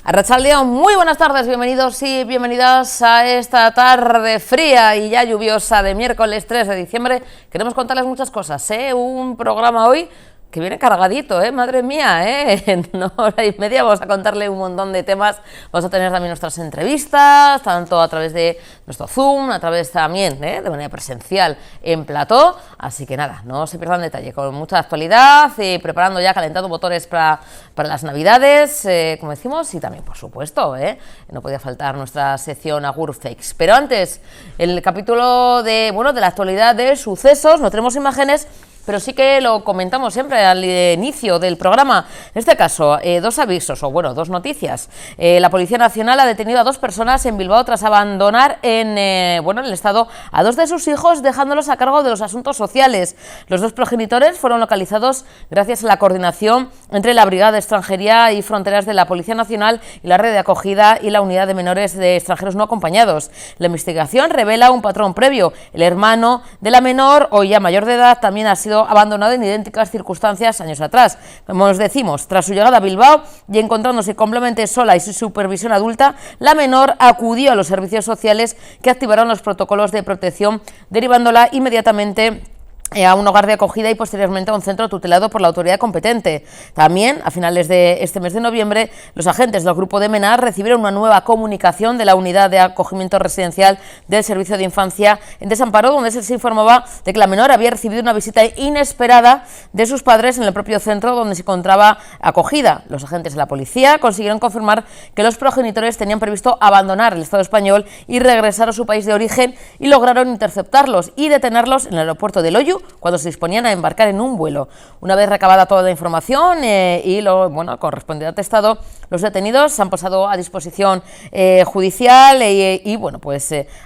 Arratsaldeon, muy buenas tardes, bienvenidos y bienvenidas a esta tarde fría y ya lluviosa de miércoles 3 de diciembre. Queremos contarles muchas cosas, un programa hoy que viene cargadito, madre mía, en una hora y media vamos a contarle un montón de temas. Vamos a tener también nuestras entrevistas, tanto a través de nuestro Zoom, a través también de manera presencial en plató. Así que nada, no se pierdan detalle, con mucha actualidad y preparando ya, calentando motores para las Navidades, como decimos, y también, por supuesto, no podía faltar nuestra sección Agur Fakes. Pero antes, el capítulo de la actualidad de sucesos, no tenemos imágenes, pero sí que lo comentamos siempre al inicio del programa. En este caso, dos avisos, dos noticias. La Policía Nacional ha detenido a 2 personas en Bilbao tras abandonar en el estado a 2 de sus hijos, dejándolos a cargo de los asuntos sociales. Los 2 progenitores fueron localizados gracias a la coordinación entre la Brigada de Extranjería y Fronteras de la Policía Nacional y la Red de Acogida y la Unidad de Menores de Extranjeros No Acompañados. La investigación revela un patrón previo. El hermano de la menor, hoy ya mayor de edad, también ha sido abandonado en idénticas circunstancias años atrás. Como os decimos, tras su llegada a Bilbao y encontrándose completamente sola y sin supervisión adulta, la menor acudió a los servicios sociales, que activaron los protocolos de protección, derivándola inmediatamente a un hogar de acogida y posteriormente a un centro tutelado por la autoridad competente. También, a finales de este mes de noviembre, los agentes del Grupo de Menar recibieron una nueva comunicación de la Unidad de Acogimiento Residencial del Servicio de Infancia en Desamparo, donde se les informaba de que la menor había recibido una visita inesperada de sus padres en el propio centro donde se encontraba acogida. Los agentes de la policía consiguieron confirmar que los progenitores tenían previsto abandonar el Estado español y regresar a su país de origen, y lograron interceptarlos y detenerlos en el aeropuerto de Loiu cuando se disponían a embarcar en un vuelo. Una vez recabada toda la información y lo correspondiente atestado, los detenidos se han pasado a disposición judicial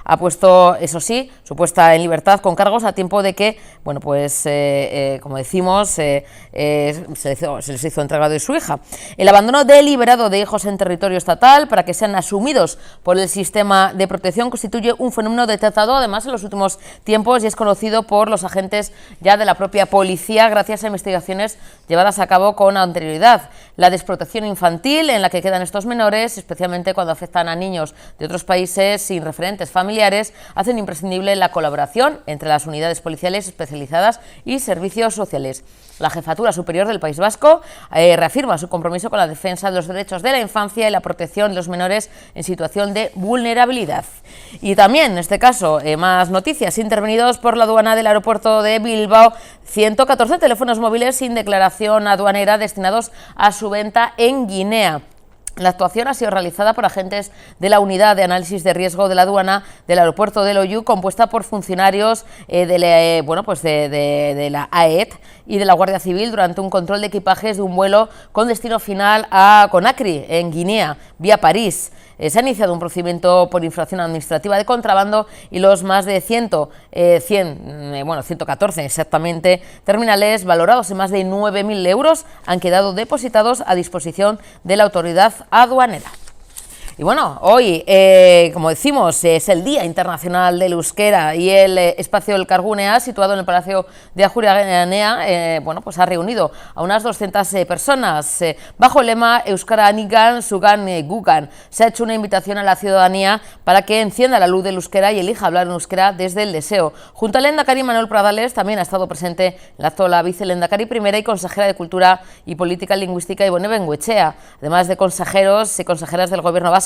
ha puesto, eso sí, su puesta en libertad con cargos a tiempo de que, como decimos, se les hizo entrega de su hija. El abandono deliberado de hijos en territorio estatal para que sean asumidos por el sistema de protección constituye un fenómeno detectado además en los últimos tiempos y es conocido por los agentes ya de la propia policía gracias a investigaciones llevadas a cabo con anterioridad. La desprotección infantil en la que quedan estos menores, especialmente cuando afectan a niños de otros países sin referentes familiares, hacen imprescindible la colaboración entre las unidades policiales especializadas y servicios sociales. La Jefatura Superior del País Vasco reafirma su compromiso con la defensa de los derechos de la infancia y la protección de los menores en situación de vulnerabilidad. Y también, en este caso, más noticias. Intervenidos por la aduana del aeropuerto de Bilbao, 114 teléfonos móviles sin declaración aduanera destinados a su venta en Guinea. La actuación ha sido realizada por agentes de la Unidad de Análisis de Riesgo de la Aduana del aeropuerto de Loiu, compuesta por funcionarios de la AET y de la Guardia Civil durante un control de equipajes de un vuelo con destino final a Conakry, en Guinea, vía París. Se ha iniciado un procedimiento por infracción administrativa de contrabando y los más de 114 exactamente terminales valorados en más de 9.000 euros han quedado depositados a disposición de la autoridad aduanera. Y hoy, como decimos, es el Día Internacional del Euskera y el espacio El Cargunea, situado en el Palacio de Ajuria Enea, ha reunido a unas 200 personas bajo el lema Euskara Anigan, Sugan Gugan. Se ha hecho una invitación a la ciudadanía para que encienda la luz del euskera y elija hablar en euskera desde el deseo. Junto al lehendakari Manuel Pradales también ha estado presente en el acto la vicelehendakari primera y consejera de Cultura y Política Lingüística Ibone Bengoechea, además de consejeros y consejeras del Gobierno vasco.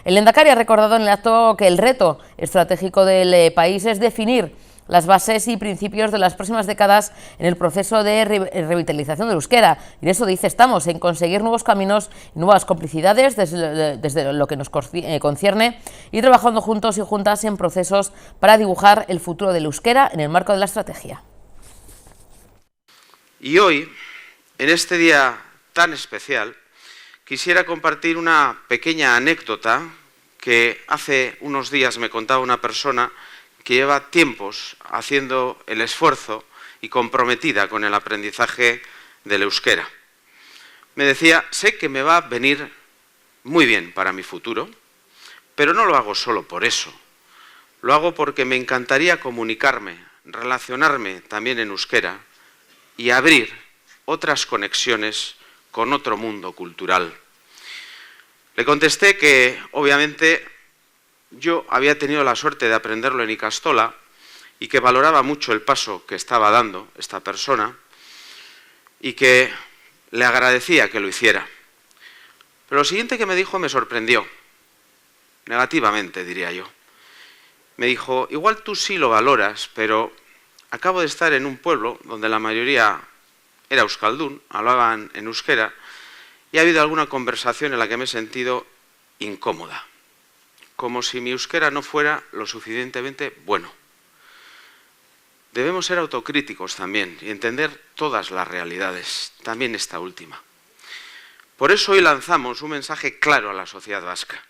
El lehendakari ha recordado en el acto que el reto estratégico del país es definir las bases y principios de las próximas décadas en el proceso de revitalización del euskera. Y de eso dice, estamos en conseguir nuevos caminos y nuevas complicidades desde lo que nos concierne y trabajando juntos y juntas en procesos para dibujar el futuro del euskera en el marco de la estrategia. Y hoy, en este día tan especial, quisiera compartir una pequeña anécdota que hace unos días me contaba una persona que lleva tiempos haciendo el esfuerzo y comprometida con el aprendizaje del euskera. Me decía, sé que me va a venir muy bien para mi futuro, pero no lo hago solo por eso. Lo hago porque me encantaría comunicarme, relacionarme también en euskera y abrir otras conexiones con otro mundo cultural. Le contesté que, obviamente, yo había tenido la suerte de aprenderlo en Ikastola y que valoraba mucho el paso que estaba dando esta persona y que le agradecía que lo hiciera. Pero lo siguiente que me dijo me sorprendió, negativamente diría yo. Me dijo, igual tú sí lo valoras, pero acabo de estar en un pueblo donde la mayoría era euskaldún, hablaban en euskera, y ha habido alguna conversación en la que me he sentido incómoda, como si mi euskera no fuera lo suficientemente bueno. Debemos ser autocríticos también y entender todas las realidades, también esta última. Por eso hoy lanzamos un mensaje claro a la sociedad vasca.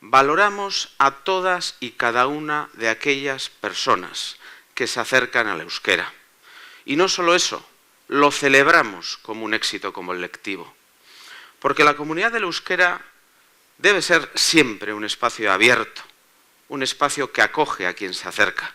Valoramos a todas y cada una de aquellas personas que se acercan al euskera. Y no solo eso, lo celebramos como un éxito colectivo. Porque la comunidad del euskera debe ser siempre un espacio abierto, un espacio que acoge a quien se acerca.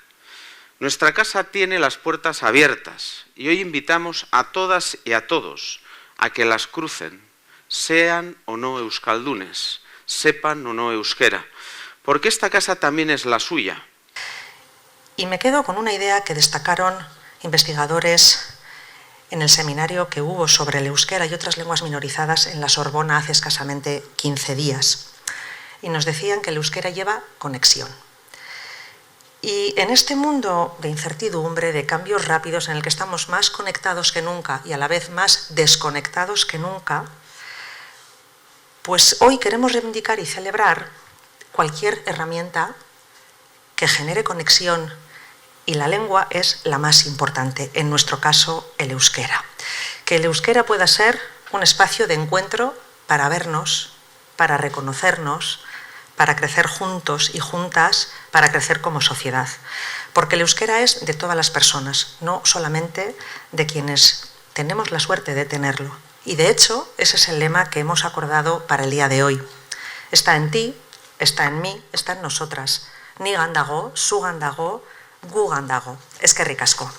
Nuestra casa tiene las puertas abiertas y hoy invitamos a todas y a todos a que las crucen, sean o no euskaldunes, sepan o no euskera, porque esta casa también es la suya. Y me quedo con una idea que destacaron investigadores en el seminario que hubo sobre el euskera y otras lenguas minorizadas en la Sorbona hace escasamente 15 días. Y nos decían que el euskera lleva conexión. Y en este mundo de incertidumbre, de cambios rápidos, en el que estamos más conectados que nunca y a la vez más desconectados que nunca, pues hoy queremos reivindicar y celebrar cualquier herramienta que genere conexión, y la lengua es la más importante, en nuestro caso el euskera. Que el euskera pueda ser un espacio de encuentro para vernos, para reconocernos, para crecer juntos y juntas, para crecer como sociedad. Porque el euskera es de todas las personas, no solamente de quienes tenemos la suerte de tenerlo. Y de hecho, ese es el lema que hemos acordado para el día de hoy. Está en ti, está en mí, está en nosotras. Nigan dago, zugan dago, gugan dago. Eskerrik asko.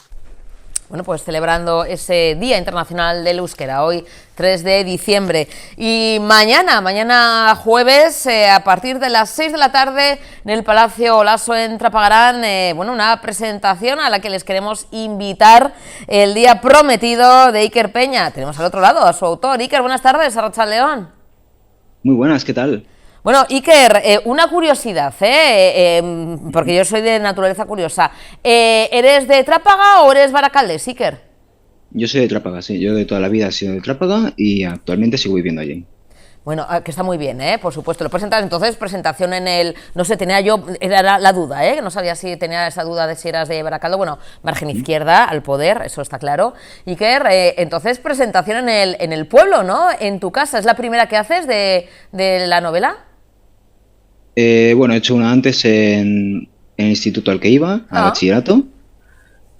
Bueno, pues celebrando ese Día Internacional del Euskera, hoy 3 de diciembre. Y mañana jueves, a partir de las 6 de la tarde, en el Palacio Olaso en Trapagarán, una presentación a la que les queremos invitar, el día prometido de Iker Peña. Tenemos al otro lado a su autor. Iker, buenas tardes, Arratsaldeon. Muy buenas, ¿qué tal? Bueno, Iker, una curiosidad, porque yo soy de naturaleza curiosa. ¿Eres de Trápaga o eres baracaldes, Iker? Yo soy de Trápaga, sí. Yo de toda la vida he sido de Trápaga y actualmente sigo viviendo allí. Bueno, que está muy bien, por supuesto. Lo presentas entonces, presentación en el... No sé, tenía yo... Era la duda, que no sabía si tenía esa duda de si eras de Baracaldo. Bueno, margen izquierda, al poder, eso está claro. Iker, entonces presentación en el pueblo, ¿no? En tu casa. ¿Es la primera que haces de la novela? He hecho una antes en el instituto al que iba, al bachillerato,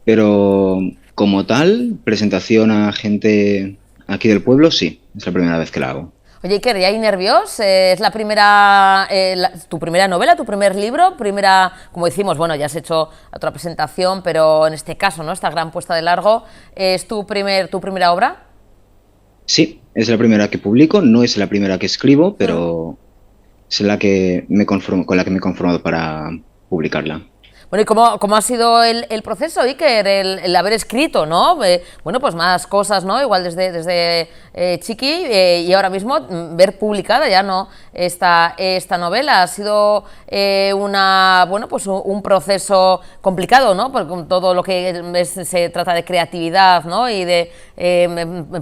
pero como tal, presentación a gente aquí del pueblo, sí, es la primera vez que la hago. Oye, Iker, ¿y hay nervios? ¿Es la primera, tu primera novela, tu primer libro? Como decimos, ya has hecho otra presentación, pero en este caso, ¿no? Esta gran puesta de largo, ¿es tu primera obra? Sí, es la primera que publico, no es la primera que escribo, pero... es la que con la que me he conformado para publicarla. Bueno, ¿y cómo ha sido el proceso, Iker, el haber escrito, ¿no? Pues más cosas, ¿no? Igual desde chiqui y ahora mismo ver publicada ya, ¿no? Esta novela ha sido un proceso complicado, ¿no? Porque con todo lo que se trata de creatividad, ¿no? Y de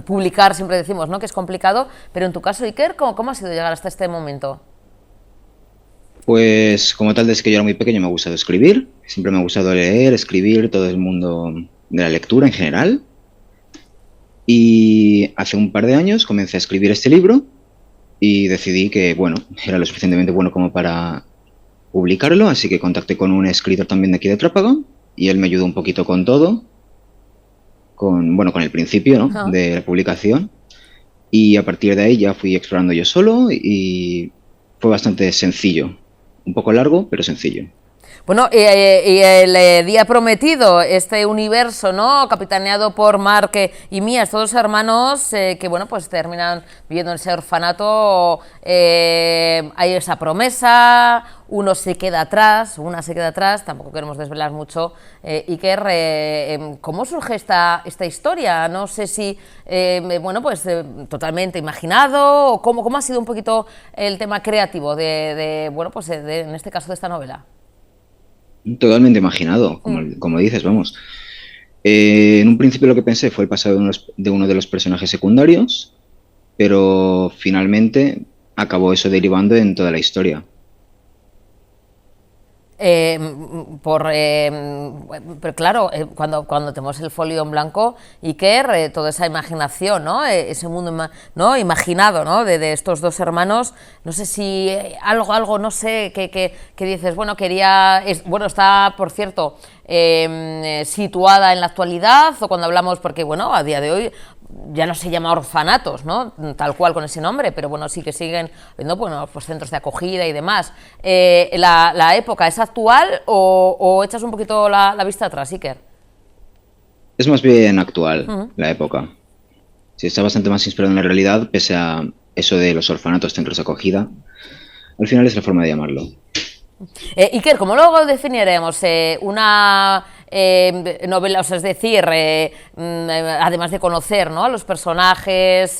publicar, siempre decimos, ¿no? Que es complicado, pero en tu caso, Iker, ¿cómo ha sido llegar hasta este momento? Pues como tal, desde que yo era muy pequeño me ha gustado escribir, siempre me ha gustado leer, escribir, todo el mundo de la lectura en general. Y hace un par de años comencé a escribir este libro y decidí que, era lo suficientemente bueno como para publicarlo, así que contacté con un escritor también de aquí de Trápaga y él me ayudó un poquito con todo, con el principio, ¿no? De la publicación, y a partir de ahí ya fui explorando yo solo y fue bastante sencillo. Un poco largo, pero sencillo. Bueno, y el Día Prometido, este universo, ¿no? Capitaneado por Mark y Mia, estos dos hermanos que, bueno, pues terminan viviendo en ese orfanato. Hay esa promesa, uno se queda atrás, una se queda atrás, tampoco queremos desvelar mucho. Iker, ¿cómo surge esta historia? No sé si, bueno, pues totalmente imaginado, o cómo ha sido un poquito el tema creativo bueno, pues en este caso de esta novela. Totalmente imaginado, como dices, vamos. En un principio lo que pensé fue el pasado de uno de los personajes secundarios, pero finalmente acabó eso derivando en toda la historia. Pero claro, cuando tenemos el folio en blanco, Iker, toda esa imaginación, ¿no? Ese mundo ¿no? Imaginado, ¿no? De estos dos hermanos, no sé si algo, no sé, que dices, bueno, bueno, está, por cierto, situada en la actualidad, o cuando hablamos, porque bueno, a día de hoy ya no se llama orfanatos, ¿no? Tal cual con ese nombre, pero bueno, sí que siguen viendo, bueno, pues centros de acogida y demás. ¿La época es actual o echas un poquito la vista atrás, Iker? Es más bien actual, la época. Sí, está bastante más inspirado en la realidad, pese a eso de los orfanatos, centros de acogida. Al final es la forma de llamarlo. Iker, ¿cómo lo definiremos? Una novela, o sea, es decir, además de conocer, ¿no?, a los personajes,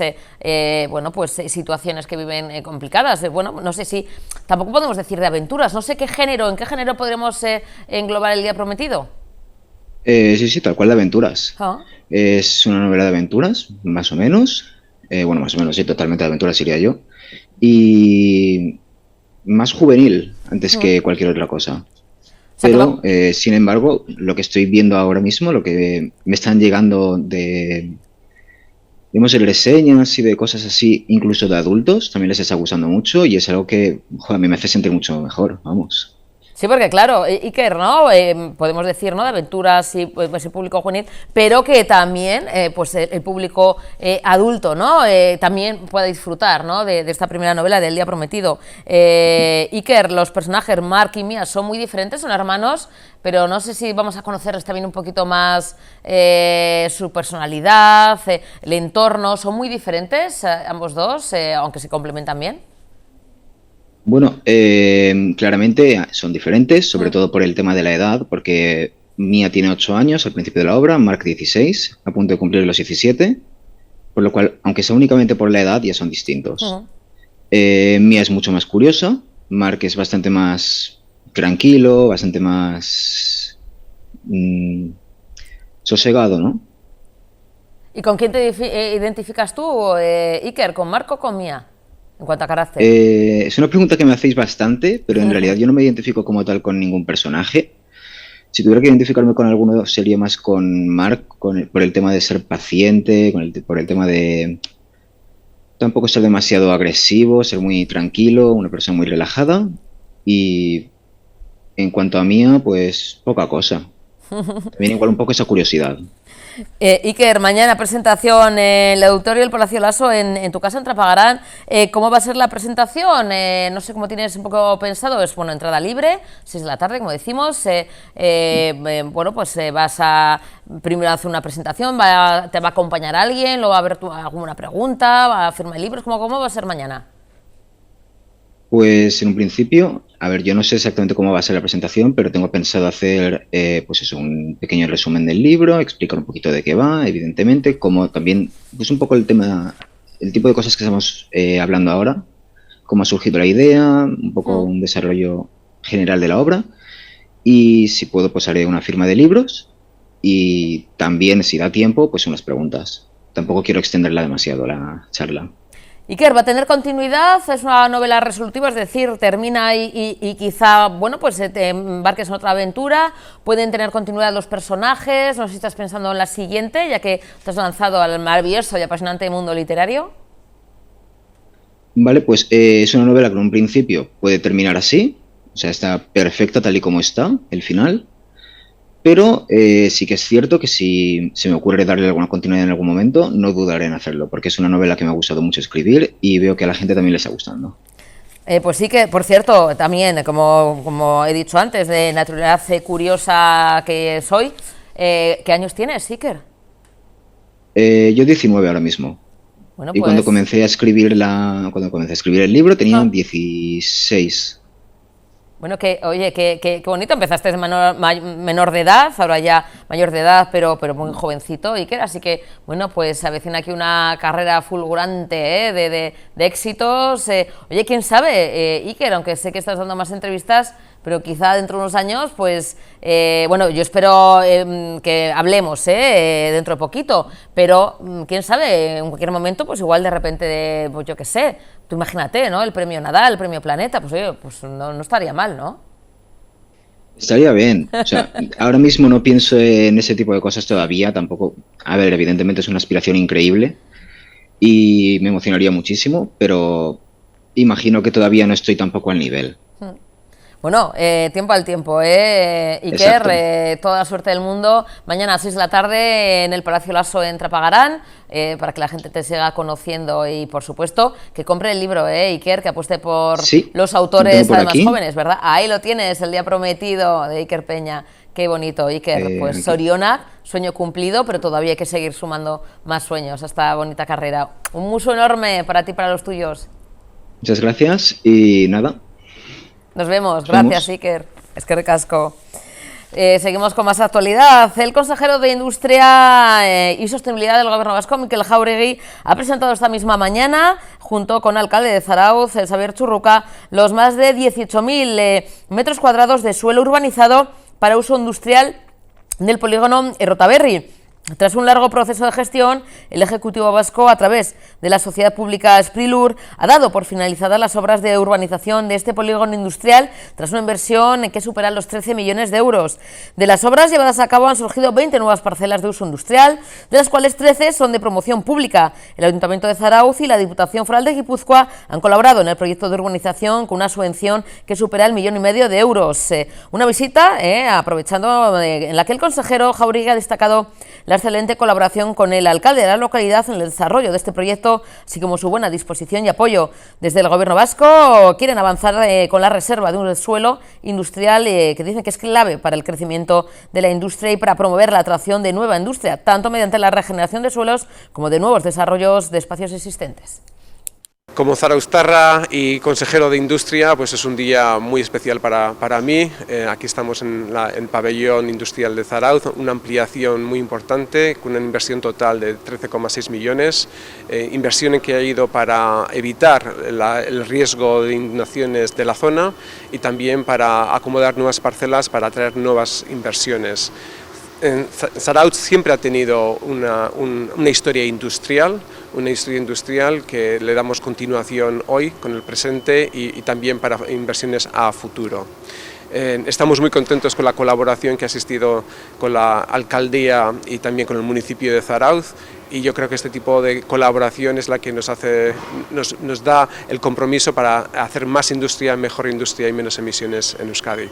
bueno, pues situaciones que viven complicadas, bueno, no sé si, tampoco podemos decir de aventuras, no sé en qué género podremos englobar El Día Prometido. Sí, tal cual de aventuras. Ah. Es una novela de aventuras, más o menos. Bueno, más o menos, sí, totalmente de aventuras sería yo. Y más juvenil antes que cualquier otra cosa. Pero, sin embargo, lo que estoy viendo ahora mismo, lo que me están llegando digamos, reseñas y de cosas así, incluso de adultos, también les está gustando mucho y es algo que, joder, a mí me hace sentir mucho mejor, vamos. Sí, porque claro, Iker, ¿no? Podemos decir, ¿no?, de aventuras y pues, el público juvenil, pero que también pues el público adulto, ¿no?, también pueda disfrutar, ¿no?, de esta primera novela del Día Prometido. Iker, los personajes Mark y Mia son muy diferentes, son hermanos, pero no sé si vamos a conocerles también un poquito más su personalidad, el entorno. ¿Son muy diferentes ambos dos, aunque se complementan bien? Bueno, claramente son diferentes, sobre todo por el tema de la edad, porque Mia tiene 8 años al principio de la obra, Mark 16, a punto de cumplir los 17, por lo cual, aunque sea únicamente por la edad, ya son distintos. Mia es mucho más curiosa, Mark es bastante más tranquilo, bastante más sosegado, ¿no? ¿Y con quién te identificas tú, Iker, con Mark o con Mia? En cuanto a carácter. Es una pregunta que me hacéis bastante, pero en realidad yo no me identifico como tal con ningún personaje. Si tuviera que identificarme con alguno sería más con Mark, por el tema de ser paciente, por el tema de tampoco ser demasiado agresivo, ser muy tranquilo, una persona muy relajada. Y en cuanto a Mia, pues poca cosa. También igual un poco esa curiosidad. Iker, mañana presentación en el Auditorio del Palacio Lasso, en tu casa en Trapagarán. ¿Cómo va a ser la presentación? No sé cómo tienes un poco pensado. Es, bueno, entrada libre, 6 de la tarde, como decimos. Bueno, pues vas a primero hacer una presentación, te va a acompañar alguien, luego va a haber alguna pregunta, va a firmar libros. ¿Cómo va a ser mañana? Pues en un principio, a ver, yo no sé exactamente cómo va a ser la presentación, pero tengo pensado hacer, pues eso, un pequeño resumen del libro, explicar un poquito de qué va, evidentemente, como también, pues un poco el tema, el tipo de cosas que estamos hablando ahora, cómo ha surgido la idea, un poco un desarrollo general de la obra, y si puedo, pues haré una firma de libros, y también, si da tiempo, pues unas preguntas. Tampoco quiero extenderla demasiado la charla. Iker, ¿va a tener continuidad? ¿Es una novela resolutiva? Es decir, termina y quizá, bueno, pues te embarques en otra aventura. ¿Pueden tener continuidad los personajes? No sé si estás pensando en la siguiente, ya que te has lanzado al maravilloso y apasionante mundo literario. Vale, pues es una novela que en un principio puede terminar así, o sea, está perfecta tal y como está, el final. Pero sí que es cierto que si se me ocurre darle alguna continuidad en algún momento, no dudaré en hacerlo, porque es una novela que me ha gustado mucho escribir y veo que a la gente también le está gustando. Pues sí que, por cierto, también, como he dicho antes, de naturalidad curiosa que soy, ¿qué años tienes, Iker? Yo 19 ahora mismo. Bueno, Y pues... cuando comencé a escribir el libro tenía 16. Bueno, oye, qué bonito, empezaste de menor de edad, ahora ya mayor de edad, pero muy jovencito, Iker, así que, bueno, pues se avecina aquí una carrera fulgurante, de éxitos. Oye, quién sabe, Iker, aunque sé que estás dando más entrevistas, pero quizá dentro de unos años, pues, bueno, yo espero que hablemos dentro de poquito, pero quién sabe, en cualquier momento, pues igual de repente, pues yo qué sé, tú imagínate, ¿no? El premio Nadal, el premio Planeta, pues oye, pues no estaría mal, ¿no? Estaría bien. O sea, ahora mismo no pienso en ese tipo de cosas todavía, tampoco. A ver, evidentemente es una aspiración increíble y me emocionaría muchísimo, pero imagino que todavía no estoy tampoco al nivel. Bueno, tiempo al tiempo, Iker, toda la suerte del mundo. Mañana a 6 de la tarde en el Palacio Lasso en Trapagarán, para que la gente te siga conociendo y, por supuesto, que compre el libro, Iker, que apueste por los autores además jóvenes, ¿verdad? Ahí lo tienes, El día prometido de Iker Peña. Qué bonito, Iker. Pues Zorionak, sueño cumplido, pero todavía hay que seguir sumando más sueños a esta bonita carrera. Un muso enorme para ti y para los tuyos. Muchas gracias y nada. Nos vemos, gracias Iker, es que recasco. Seguimos con más actualidad. El consejero de Industria y Sostenibilidad del Gobierno vasco, Mikel Jáuregui, ha presentado esta misma mañana, junto con el alcalde de Zarautz, Xabier Churruca, los más de 18.000 metros cuadrados de suelo urbanizado para uso industrial del polígono Errotaberri. Tras un largo proceso de gestión, el Ejecutivo vasco, a través de la sociedad pública Sprilur, ha dado por finalizadas las obras de urbanización de este polígono industrial tras una inversión que supera los 13 millones de euros. De las obras llevadas a cabo han surgido 20 nuevas parcelas de uso industrial, de las cuales 13 son de promoción pública. El Ayuntamiento de Zarautz y la Diputación Foral de Guipúzcoa han colaborado en el proyecto de urbanización con una subvención que supera el 1,5 millones de euros. Una visita, aprovechando, en la que el consejero Jáuregui ha destacado la excelente colaboración con el alcalde de la localidad en el desarrollo de este proyecto, así como su buena disposición y apoyo. Desde el Gobierno vasco quieren avanzar con la reserva de un suelo industrial que dicen que es clave para el crecimiento de la industria y para promover la atracción de nueva industria, tanto mediante la regeneración de suelos como de nuevos desarrollos de espacios existentes. Como zarauztarra y consejero de Industria, pues es un día muy especial para mí. Aquí estamos en el pabellón industrial de Zarautz, una ampliación muy importante con una inversión total de 13,6 millones, inversión en que ha ido para evitar el riesgo de inundaciones de la zona y también para acomodar nuevas parcelas para atraer nuevas inversiones. Zarautz siempre ha tenido una historia industrial que le damos continuación hoy con el presente y también para inversiones a futuro. Estamos muy contentos con la colaboración que ha existido con la alcaldía y también con el municipio de Zarautz, y yo creo que este tipo de colaboración es la que nos da el compromiso para hacer más industria, mejor industria y menos emisiones en Euskadi.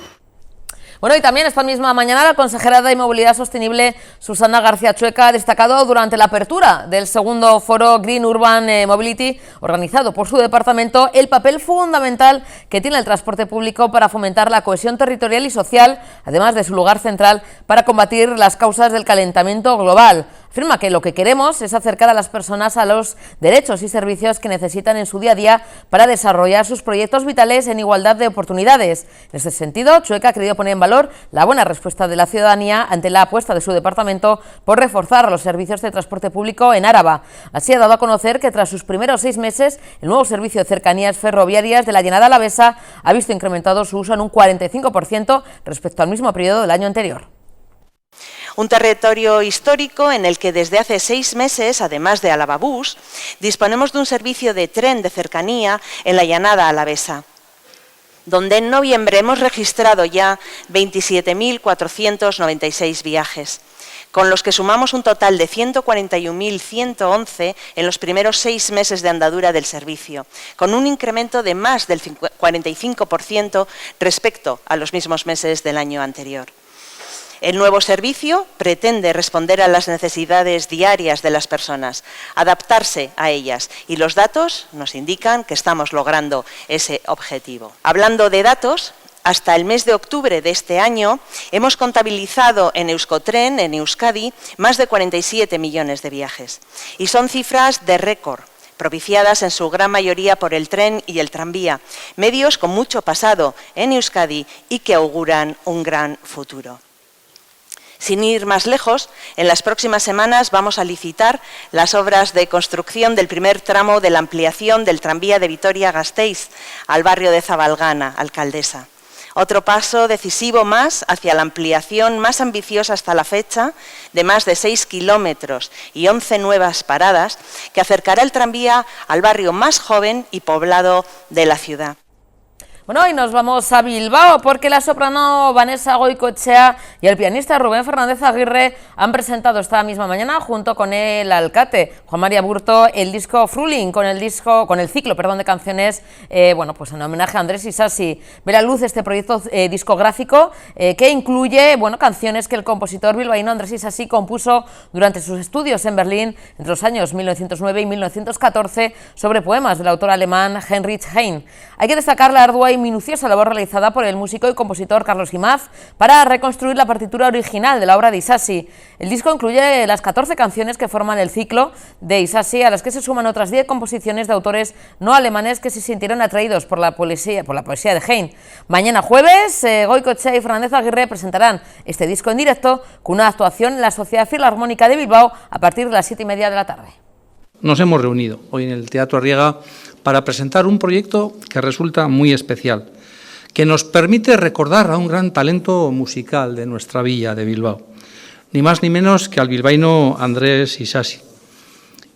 Bueno, y también esta misma mañana la consejera de Movilidad Sostenible, Susana García Chueca, ha destacado durante la apertura del segundo foro Green Urban Mobility, organizado por su departamento, el papel fundamental que tiene el transporte público para fomentar la cohesión territorial y social, además de su lugar central para combatir las causas del calentamiento global. Afirma que lo que queremos es acercar a las personas a los derechos y servicios que necesitan en su día a día para desarrollar sus proyectos vitales en igualdad de oportunidades. En este sentido, Chueca ha querido poner en valor la buena respuesta de la ciudadanía ante la apuesta de su departamento por reforzar los servicios de transporte público en Áraba. Así ha dado a conocer que tras sus primeros 6 meses, el nuevo servicio de cercanías ferroviarias de la Llanada Alavesa ha visto incrementado su uso en un 45% respecto al mismo periodo del año anterior. Un territorio histórico en el que desde hace 6 meses, además de Alavabús, disponemos de un servicio de tren de cercanía en la Llanada Alavesa, donde en noviembre hemos registrado ya 27.496 viajes, con los que sumamos un total de 141.111 en los primeros 6 meses de andadura del servicio, con un incremento de más del 45% respecto a los mismos meses del año anterior. El nuevo servicio pretende responder a las necesidades diarias de las personas, adaptarse a ellas, y los datos nos indican que estamos logrando ese objetivo. Hablando de datos, hasta el mes de octubre de este año hemos contabilizado en Euskotren, en Euskadi, más de 47 millones de viajes. Y son cifras de récord, propiciadas en su gran mayoría por el tren y el tranvía, medios con mucho pasado en Euskadi y que auguran un gran futuro. Sin ir más lejos, en las próximas semanas vamos a licitar las obras de construcción del primer tramo de la ampliación del tranvía de Vitoria-Gasteiz al barrio de Zabalgana, Alcaldesa. Otro paso decisivo más hacia la ampliación más ambiciosa hasta la fecha, de más de 6 kilómetros y 11 nuevas paradas, que acercará el tranvía al barrio más joven y poblado de la ciudad. Bueno, hoy nos vamos a Bilbao porque la soprano Vanessa Goicoechea y el pianista Rubén Fernández Aguirre han presentado esta misma mañana junto con el alcate Juan María Burto el disco Frühling con el ciclo de canciones bueno, pues en homenaje a Andrés Isasi. Ve la luz este proyecto discográfico que incluye canciones que el compositor bilbaíno Andrés Isasi compuso durante sus estudios en Berlín entre los años 1909 y 1914 sobre poemas del autor alemán Heinrich Heine. Hay que destacar la ardua y minuciosa labor realizada por el músico y compositor Carlos Imaz para reconstruir la partitura original de la obra de Isasi. El disco incluye las 14 canciones que forman el ciclo de Isasi, a las que se suman otras 10 composiciones de autores no alemanes que se sintieron atraídos por la poesía de Heine. Mañana jueves, Goicoechea y Fernández Aguirre presentarán este disco en directo con una actuación en la Sociedad Filarmónica de Bilbao a partir de las 7:30 de la tarde. Nos hemos reunido hoy en el Teatro Arriaga para presentar un proyecto que resulta muy especial, que nos permite recordar a un gran talento musical de nuestra villa de Bilbao, ni más ni menos que al bilbaíno Andrés Isasi.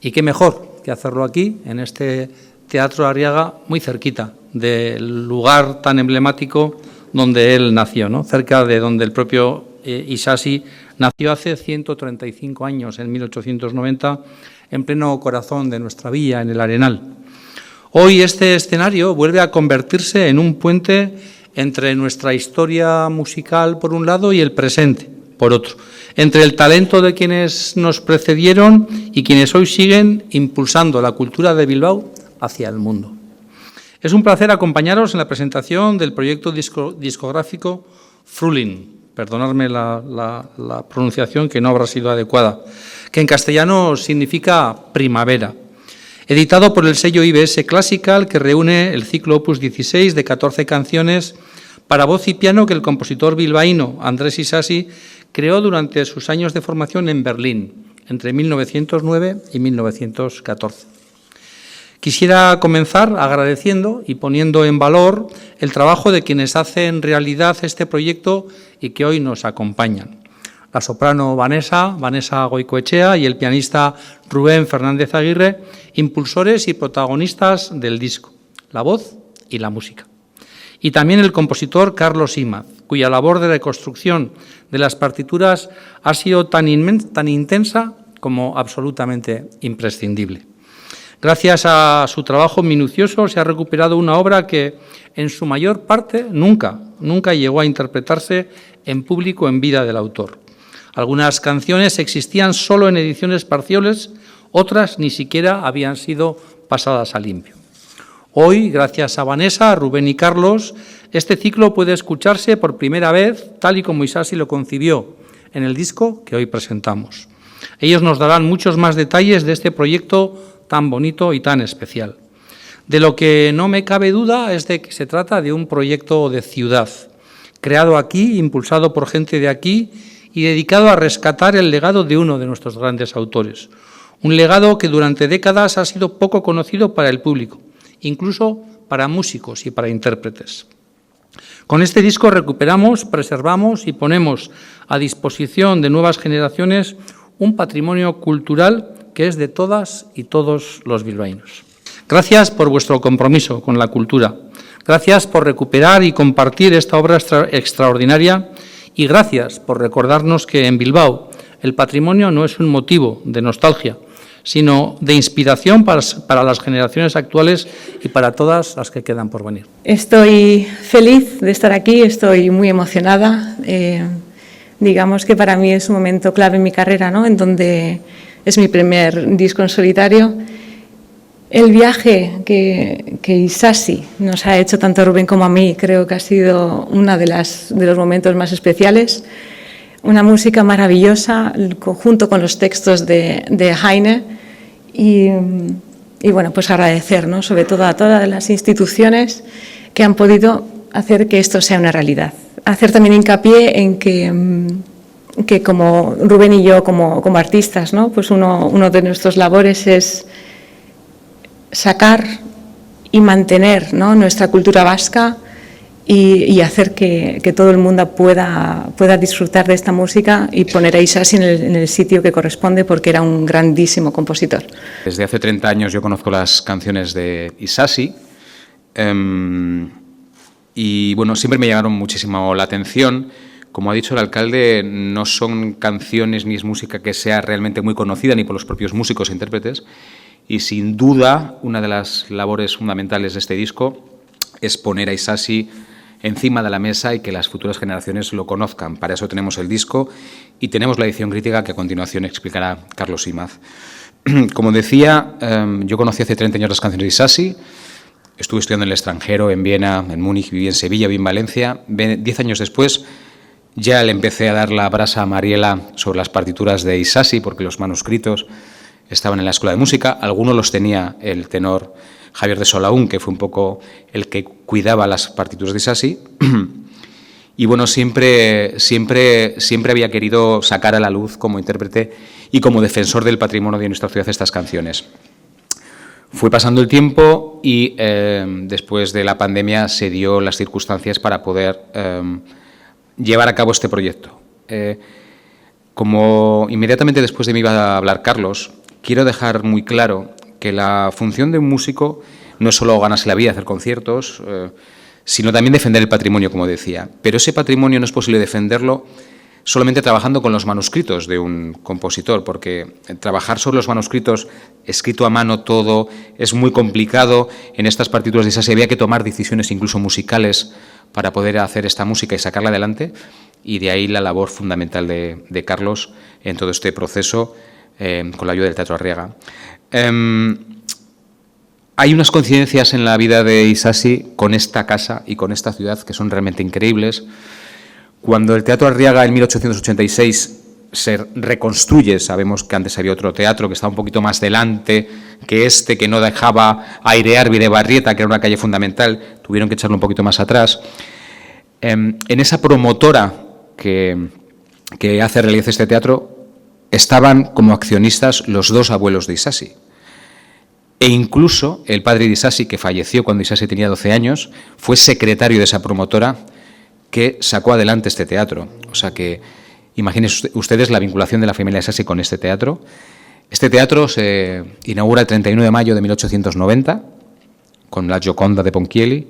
Y qué mejor que hacerlo aquí, en este Teatro Arriaga, muy cerquita del lugar tan emblemático donde él nació, ¿no? Cerca de donde el propio Isasi nació hace 135 años, en 1890, en pleno corazón de nuestra villa, en el Arenal. Hoy este escenario vuelve a convertirse en un puente entre nuestra historia musical por un lado y el presente por otro, entre el talento de quienes nos precedieron y quienes hoy siguen impulsando la cultura de Bilbao hacia el mundo. Es un placer acompañaros en la presentación del proyecto discográfico Frühling, perdonadme la pronunciación que no habrá sido adecuada, que en castellano significa primavera, editado por el sello IBS Classical, que reúne el ciclo Opus 16 de 14 canciones para voz y piano que el compositor bilbaíno Andrés Isasi creó durante sus años de formación en Berlín, entre 1909 y 1914. Quisiera comenzar agradeciendo y poniendo en valor el trabajo de quienes hacen realidad este proyecto y que hoy nos acompañan. La soprano Vanessa Goicoechea y el pianista Rubén Fernández Aguirre, impulsores y protagonistas del disco, la voz y la música. Y también el compositor Carlos Imaz, cuya labor de reconstrucción de las partituras ha sido tan intensa como absolutamente imprescindible. Gracias a su trabajo minucioso se ha recuperado una obra que, en su mayor parte, nunca llegó a interpretarse en público en vida del autor. Algunas canciones existían solo en ediciones parciales, otras ni siquiera habían sido pasadas a limpio. Hoy, gracias a Vanessa, Rubén y Carlos, este ciclo puede escucharse por primera vez, tal y como Isasi lo concibió, en el disco que hoy presentamos. Ellos nos darán muchos más detalles de este proyecto tan bonito y tan especial. De lo que no me cabe duda es de que se trata de un proyecto de ciudad, creado aquí, impulsado por gente de aquí y dedicado a rescatar el legado de uno de nuestros grandes autores. Un legado que durante décadas ha sido poco conocido para el público, incluso para músicos y para intérpretes. Con este disco recuperamos, preservamos y ponemos a disposición de nuevas generaciones un patrimonio cultural que es de todas y todos los bilbaínos. Gracias por vuestro compromiso con la cultura. Gracias por recuperar y compartir esta obra extraordinaria y gracias por recordarnos que en Bilbao el patrimonio no es un motivo de nostalgia, sino de inspiración para las generaciones actuales y para todas las que quedan por venir. Estoy feliz de estar aquí, estoy muy emocionada. digamos que para mí es un momento clave en mi carrera, ¿no? En donde es mi primer disco en solitario. El viaje que Isasi nos ha hecho tanto a Rubén como a mí creo que ha sido uno de los momentos más especiales. Una música maravillosa junto con los textos de Heine y bueno, pues agradecer, ¿no? Sobre todo a todas las instituciones que han podido hacer que esto sea una realidad. Hacer también hincapié en que como Rubén y yo como artistas, ¿no? Pues uno de nuestros labores es sacar y mantener, ¿no? Nuestra cultura vasca y hacer que todo el mundo pueda disfrutar de esta música y poner a Isasi en el sitio que corresponde, porque era un grandísimo compositor. Desde hace 30 años yo conozco las canciones de Isasi y bueno, siempre me llamaron muchísimo la atención. Como ha dicho el alcalde, no son canciones ni es música que sea realmente muy conocida ni por los propios músicos e intérpretes, y sin duda una de las labores fundamentales de este disco es poner a Isasi encima de la mesa y que las futuras generaciones lo conozcan. Para eso tenemos el disco y tenemos la edición crítica que a continuación explicará Carlos Imaz. Como decía, yo conocí hace 30 años las canciones de Isasi, estuve estudiando en el extranjero, en Viena, en Múnich, viví en Sevilla, viví en Valencia. 10 años después ya le empecé a dar la brasa a Mariela sobre las partituras de Isasi, porque los manuscritos estaban en la Escuela de Música, algunos los tenía el tenor Javier de Solaún, que fue un poco el que cuidaba las partituras de Isasi, y bueno, siempre había querido sacar a la luz como intérprete y como defensor del patrimonio de nuestra ciudad estas canciones. Fue pasando el tiempo y después de la pandemia se dio las circunstancias para poder llevar a cabo este proyecto. Como inmediatamente después de mí iba a hablar Carlos, quiero dejar muy claro que la función de un músico no es solo ganarse la vida, hacer conciertos, sino también defender el patrimonio, como decía. Pero ese patrimonio no es posible defenderlo solamente trabajando con los manuscritos de un compositor, porque trabajar sobre los manuscritos, escrito a mano todo, es muy complicado. En estas partituras de Isasi había que tomar decisiones incluso musicales para poder hacer esta música y sacarla adelante, y de ahí la labor fundamental de Carlos en todo este proceso, con la ayuda del Teatro Arriaga. Hay unas coincidencias en la vida de Isasi con esta casa y con esta ciudad que son realmente increíbles. Cuando el Teatro Arriaga en 1886 se reconstruye, sabemos que antes había otro teatro que estaba un poquito más delante que este, que no dejaba airear Bidebarrieta, que era una calle fundamental, tuvieron que echarlo un poquito más atrás. En esa promotora que hace realidad este teatro estaban como accionistas los dos abuelos de Isasi. E incluso el padre de Isasi, que falleció cuando Isasi tenía 12 años, fue secretario de esa promotora que sacó adelante este teatro. O sea que imagínense ustedes la vinculación de la familia Isasi con este teatro. Este teatro se inaugura el 31 de mayo de 1890 con la Gioconda de Ponchielli,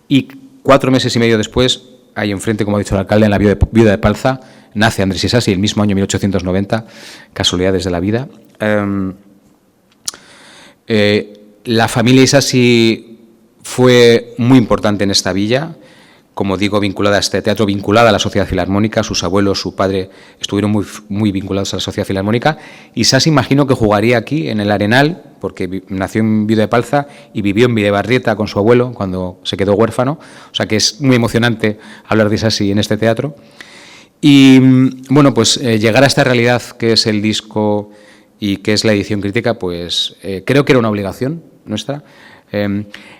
y 4 meses y medio después, ahí enfrente, como ha dicho el alcalde, en la Viuda de Palza, nace Andrés Isasi el mismo año 1890, casualidades de la vida. La familia Isasi fue muy importante en esta villa, como digo, vinculada a este teatro, vinculada a la Sociedad Filarmónica. Sus abuelos, su padre, estuvieron muy vinculados a la Sociedad Filarmónica. Isasi imagino que jugaría aquí, en el Arenal, porque nació en Viuda de Palza y vivió en Bidebarrieta con su abuelo cuando se quedó huérfano. O sea que es muy emocionante hablar de Isasi en este teatro. Y bueno, pues llegar a esta realidad que es el disco y que es la edición crítica, pues creo que era una obligación nuestra.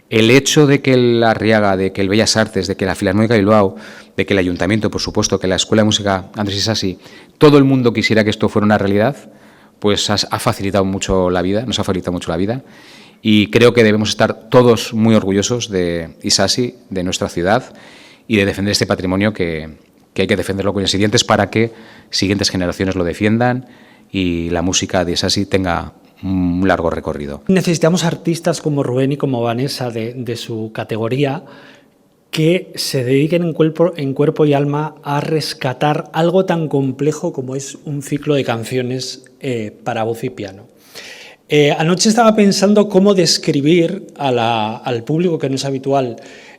El hecho de que el Arriaga, de que el Bellas Artes, de que la Filarmónica de Bilbao, de que el Ayuntamiento, por supuesto, que la Escuela de Música Andrés Isasi, todo el mundo quisiera que esto fuera una realidad, pues ha facilitado mucho la vida, nos ha facilitado mucho la vida, y creo que debemos estar todos muy orgullosos de Isasi, de nuestra ciudad, y de defender este patrimonio que hay que defenderlo con los siguientes para que siguientes generaciones lo defiendan y la música de Isasi tenga un largo recorrido. Necesitamos artistas como Rubén y como Vanessa de su categoría que se dediquen en cuerpo y alma a rescatar algo tan complejo como es un ciclo de canciones para voz y piano. Anoche estaba pensando cómo describir al público que no es habitual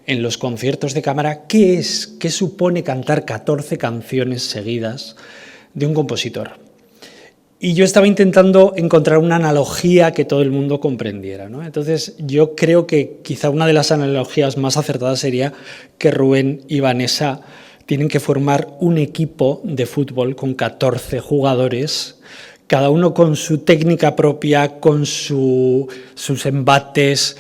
en los conciertos de cámara qué supone cantar 14 canciones seguidas de un compositor. Y yo estaba intentando encontrar una analogía que todo el mundo comprendiera, ¿no? Entonces, yo creo que quizá una de las analogías más acertadas sería que Rubén y Vanessa tienen que formar un equipo de fútbol con 14 jugadores, cada uno con su técnica propia, con sus embates,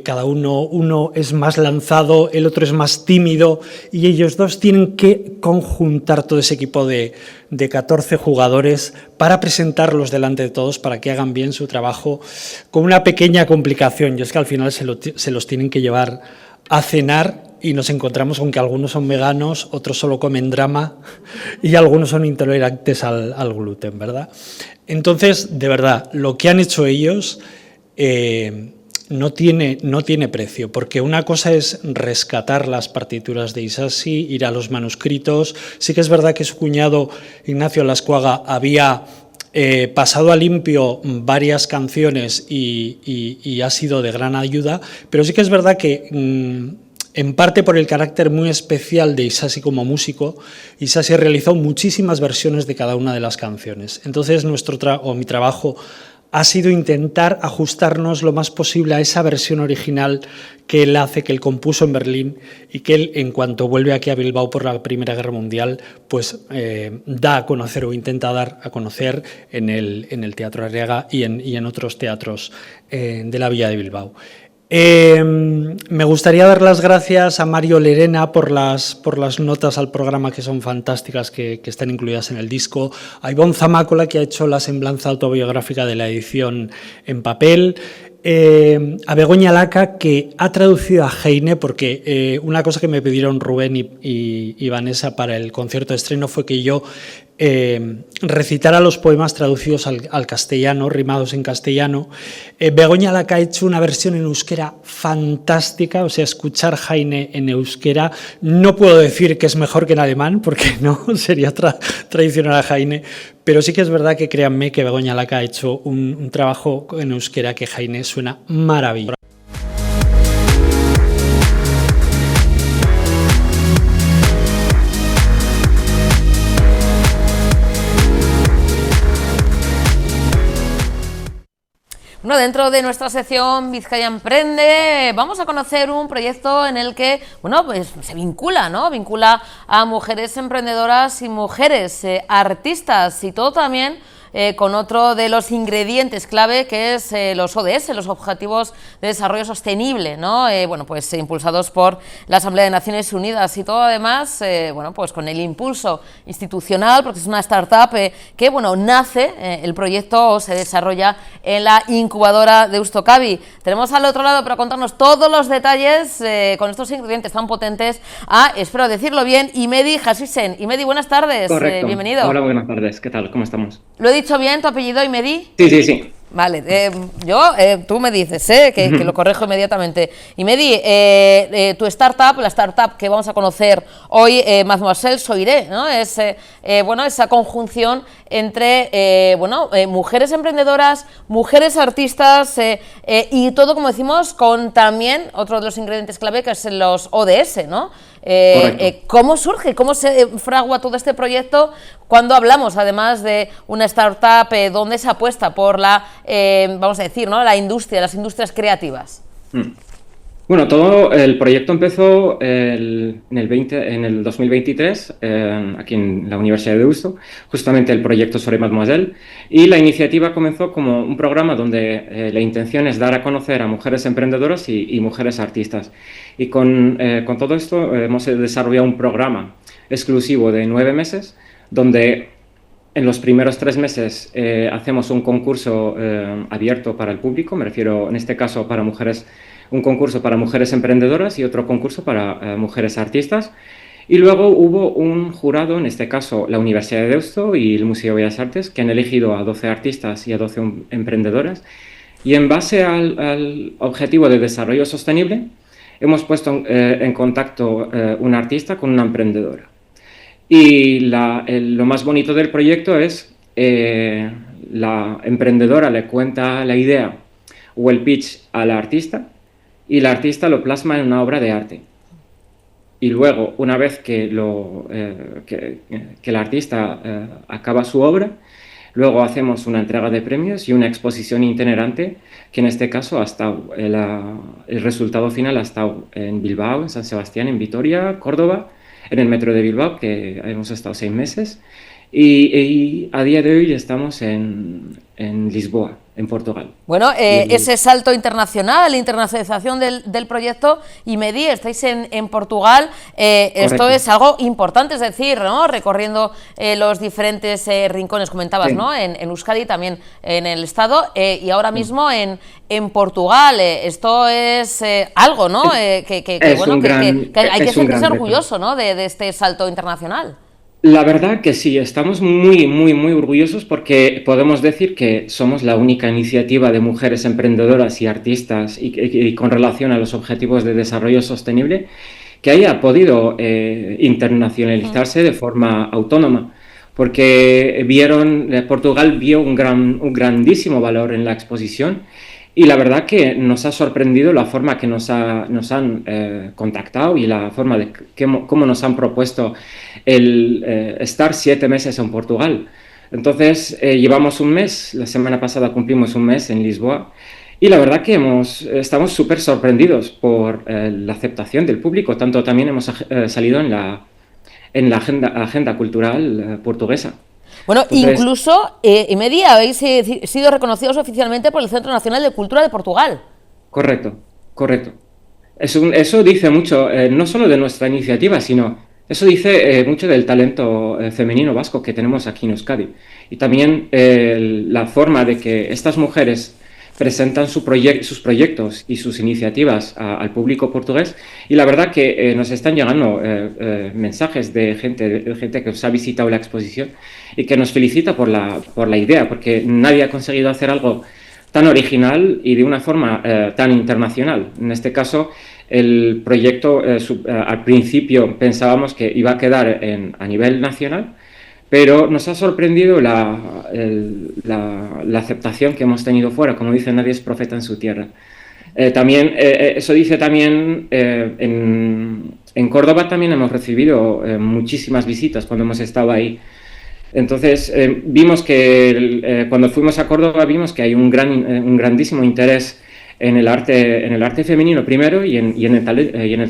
cada uno es más lanzado, el otro es más tímido, y ellos dos tienen que conjuntar todo ese equipo de 14 jugadores para presentarlos delante de todos, para que hagan bien su trabajo, con una pequeña complicación, y es que al final se los tienen que llevar a cenar, y nos encontramos con que algunos son veganos, otros solo comen drama y algunos son intolerantes al gluten, ¿verdad? Entonces, de verdad, lo que han hecho ellos no tiene precio, porque una cosa es rescatar las partituras de Isasi, ir a los manuscritos. Sí que es verdad que su cuñado Ignacio Lascuaga había pasado a limpio varias canciones y ha sido de gran ayuda, pero sí que es verdad que en parte por el carácter muy especial de Isasi como músico, Isasi realizó muchísimas versiones de cada una de las canciones. Entonces mi trabajo ha sido intentar ajustarnos lo más posible a esa versión original que él hace, que él compuso en Berlín y que él, en cuanto vuelve aquí a Bilbao por la Primera Guerra Mundial, pues da a conocer o intenta dar a conocer en el Teatro Arriaga y en otros teatros de la Villa de Bilbao. Me gustaría dar las gracias a Mario Lerena por las notas al programa, que son fantásticas, que están incluidas en el disco, a Ivonne Zamácola, que ha hecho la semblanza autobiográfica de la edición en papel, a Begoña Laca, que ha traducido a Heine, porque una cosa que me pidieron Rubén y Vanessa para el concierto de estreno fue que yo recitara los poemas traducidos al castellano, rimados en castellano. Begoña Laca ha hecho una versión en euskera fantástica, o sea, escuchar Heine en euskera, no puedo decir que es mejor que en alemán, porque no sería traicionar a Heine, pero sí que es verdad que créanme que Begoña Laca ha hecho un trabajo en euskera que Heine suena maravilloso. Bueno, dentro de nuestra sección Vizcaya Emprende vamos a conocer un proyecto en el que, bueno, pues se vincula, ¿no? Vincula a mujeres emprendedoras y mujeres artistas, y todo también con otro de los ingredientes clave, que es los ODS, los Objetivos de Desarrollo Sostenible, ¿no? Bueno, pues impulsados por la Asamblea de Naciones Unidas, y todo además, bueno, pues con el impulso institucional, porque es una startup que, bueno, nace, el proyecto o se desarrolla en la incubadora de Euskokabi. Tenemos al otro lado para contarnos todos los detalles con estos ingredientes tan potentes a, espero decirlo bien, Imedi Hasisen. Imedi, buenas tardes. Correcto. Bienvenido. Hola, buenas tardes. ¿Qué tal? ¿Cómo estamos? ¿Lo he dicho bien tu apellido, Imedi? Sí. Vale, tú me dices que lo corrijo inmediatamente. Imedi, tu startup, la startup que vamos a conocer hoy, Mademoiselle Soirée, ¿no? Es bueno, esa conjunción entre mujeres emprendedoras, mujeres artistas y todo, como decimos, con también otro de los ingredientes clave, que es los ODS, ¿no? ¿Cómo surge, cómo se fragua todo este proyecto cuando hablamos además de una startup donde se apuesta por la, vamos a decir, ¿no?, la industria, las industrias creativas? Bueno, todo el proyecto empezó en el 2023, aquí en la Universidad de Deusto, justamente el proyecto sobre Mademoiselle, y la iniciativa comenzó como un programa donde la intención es dar a conocer a mujeres emprendedoras y mujeres artistas. Y con todo esto hemos desarrollado un programa exclusivo de 9 meses, donde en los primeros 3 meses hacemos un concurso abierto para el público, me refiero en este caso para mujeres, un concurso para mujeres emprendedoras y otro concurso para mujeres artistas. Y luego hubo un jurado, en este caso la Universidad de Deusto y el Museo de Bellas Artes, que han elegido a 12 artistas y a 12 emprendedoras. Y en base al objetivo de desarrollo sostenible, hemos puesto en contacto un artista con una emprendedora. Y lo más bonito del proyecto es la emprendedora le cuenta la idea o el pitch a la artista, y el artista lo plasma en una obra de arte. Y luego, una vez que el artista acaba su obra, luego hacemos una entrega de premios y una exposición itinerante, que en este caso ha estado, el resultado final ha estado en Bilbao, en San Sebastián, en Vitoria, Córdoba, en el metro de Bilbao, que hemos estado 6 meses, y a día de hoy estamos en Lisboa, en Portugal. Bueno, ese salto internacional, la internacionalización del proyecto Imedi, estáis en Portugal, esto es algo importante, es decir, ¿no? Recorriendo los diferentes rincones, comentabas, sí, ¿no? En Euskadi, también en el Estado, y ahora mismo en Portugal. Esto es algo, ¿no? Que hay que sentirse orgulloso, ¿no? de este salto internacional. La verdad que sí, estamos muy, muy, muy orgullosos porque podemos decir que somos la única iniciativa de mujeres emprendedoras y artistas y con relación a los objetivos de desarrollo sostenible que haya podido internacionalizarse de forma autónoma, porque Portugal vio un grandísimo valor en la exposición. Y la verdad que nos ha sorprendido la forma que nos han contactado y la forma de cómo nos han propuesto el estar 7 meses en Portugal. Entonces, llevamos un mes, la semana pasada cumplimos un mes en Lisboa, y la verdad que estamos súper sorprendidos por la aceptación del público, tanto también hemos salido en la agenda cultural portuguesa. Bueno, entonces, incluso, Imedi, habéis sido reconocidos oficialmente por el Centro Nacional de Cultura de Portugal. Correcto, correcto. Eso dice mucho, no solo de nuestra iniciativa, sino eso dice mucho del talento femenino vasco que tenemos aquí en Euskadi. Y también la forma de que estas mujeres presentan sus proyectos y sus iniciativas al público portugués, y la verdad que nos están llegando mensajes de gente que os ha visitado la exposición y que nos felicita por la idea, porque nadie ha conseguido hacer algo tan original y de una forma tan internacional. En este caso, el proyecto al principio pensábamos que iba a quedar a nivel nacional, pero nos ha sorprendido la aceptación que hemos tenido fuera. Como dice, nadie es profeta en su tierra. También, eso dice también, en Córdoba también hemos recibido muchísimas visitas cuando hemos estado ahí. Entonces, vimos que cuando fuimos a Córdoba vimos que hay un grandísimo interés en el arte femenino primero y en el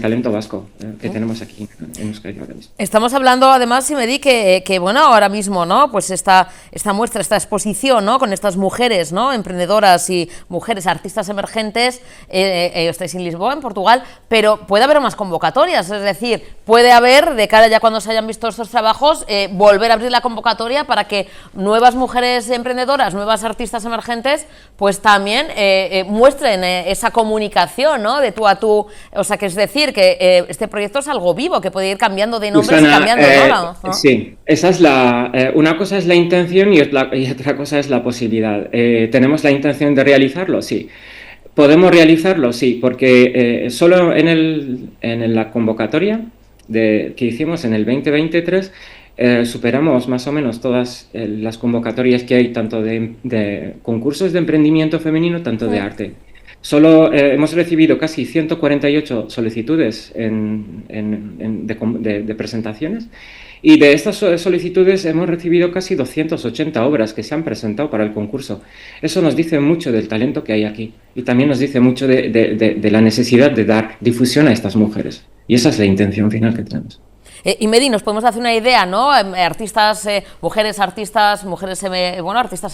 talento vasco que tenemos aquí en Euskadi ahora mismo. Estamos hablando además, Imedi, que bueno, ahora mismo, ¿no? Pues esta muestra, esta exposición, ¿no? Con estas mujeres, ¿no? Emprendedoras y mujeres artistas emergentes, estáis en Lisboa, en Portugal, pero puede haber más convocatorias, es decir, puede haber, de cara ya cuando se hayan visto estos trabajos, volver a abrir la convocatoria para que nuevas mujeres emprendedoras, nuevas artistas emergentes, pues también muestren esa comunicación, ¿no? De tú a tú, o sea, que es decir, que este proyecto es algo vivo, que puede ir cambiando de nombres, Susana, y cambiando, ¿no? Sí, esa es una cosa es la intención y otra cosa es la posibilidad. ¿Tenemos la intención de realizarlo? Sí. ¿Podemos realizarlo? Sí, porque solo en la convocatoria que hicimos en el 2023 superamos más o menos todas las convocatorias que hay, tanto de concursos de emprendimiento femenino, tanto de arte. Solo hemos recibido casi 148 solicitudes de presentaciones, y de estas solicitudes hemos recibido casi 280 obras que se han presentado para el concurso. Eso nos dice mucho del talento que hay aquí, y también nos dice mucho de la necesidad de dar difusión a estas mujeres. Y esa es la intención final que tenemos. Imedi, nos podemos hacer una idea, ¿no? Artistas, artistas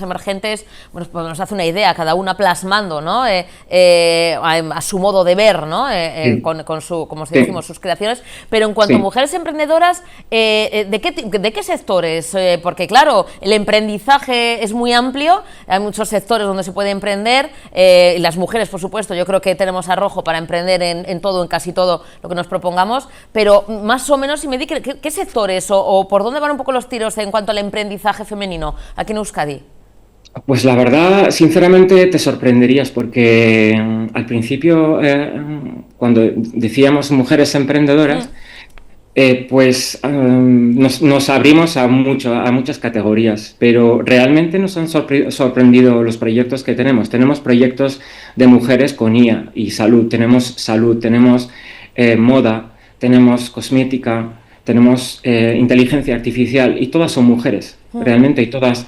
emergentes, bueno, podemos hacer una idea, cada una plasmando, ¿no? A su modo de ver, ¿no? Con su, como si decimos, sus creaciones. Pero en cuanto a mujeres emprendedoras, ¿de qué sectores? Porque claro, el emprendizaje es muy amplio, hay muchos sectores donde se puede emprender, y las mujeres, por supuesto, yo creo que tenemos arrojo para emprender en todo, en casi todo lo que nos propongamos, pero más o menos, Imedi, ¿qué sectores o por dónde van un poco los tiros en cuanto al emprendizaje femenino aquí en Euskadi? Pues la verdad, sinceramente, te sorprenderías, porque al principio, cuando decíamos mujeres emprendedoras, Nos abrimos a muchas categorías, pero realmente nos han sorprendido los proyectos que tenemos. Tenemos proyectos de mujeres con IA y salud, tenemos moda, tenemos cosmética, tenemos inteligencia artificial y todas son mujeres, realmente, y todas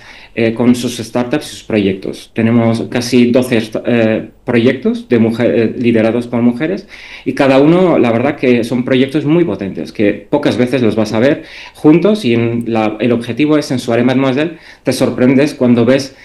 con sus startups y sus proyectos. Tenemos casi 12 proyectos de liderados por mujeres y cada uno, la verdad que son proyectos muy potentes, que pocas veces los vas a ver juntos y el objetivo es en Soirée Mademoiselle, te sorprendes cuando ves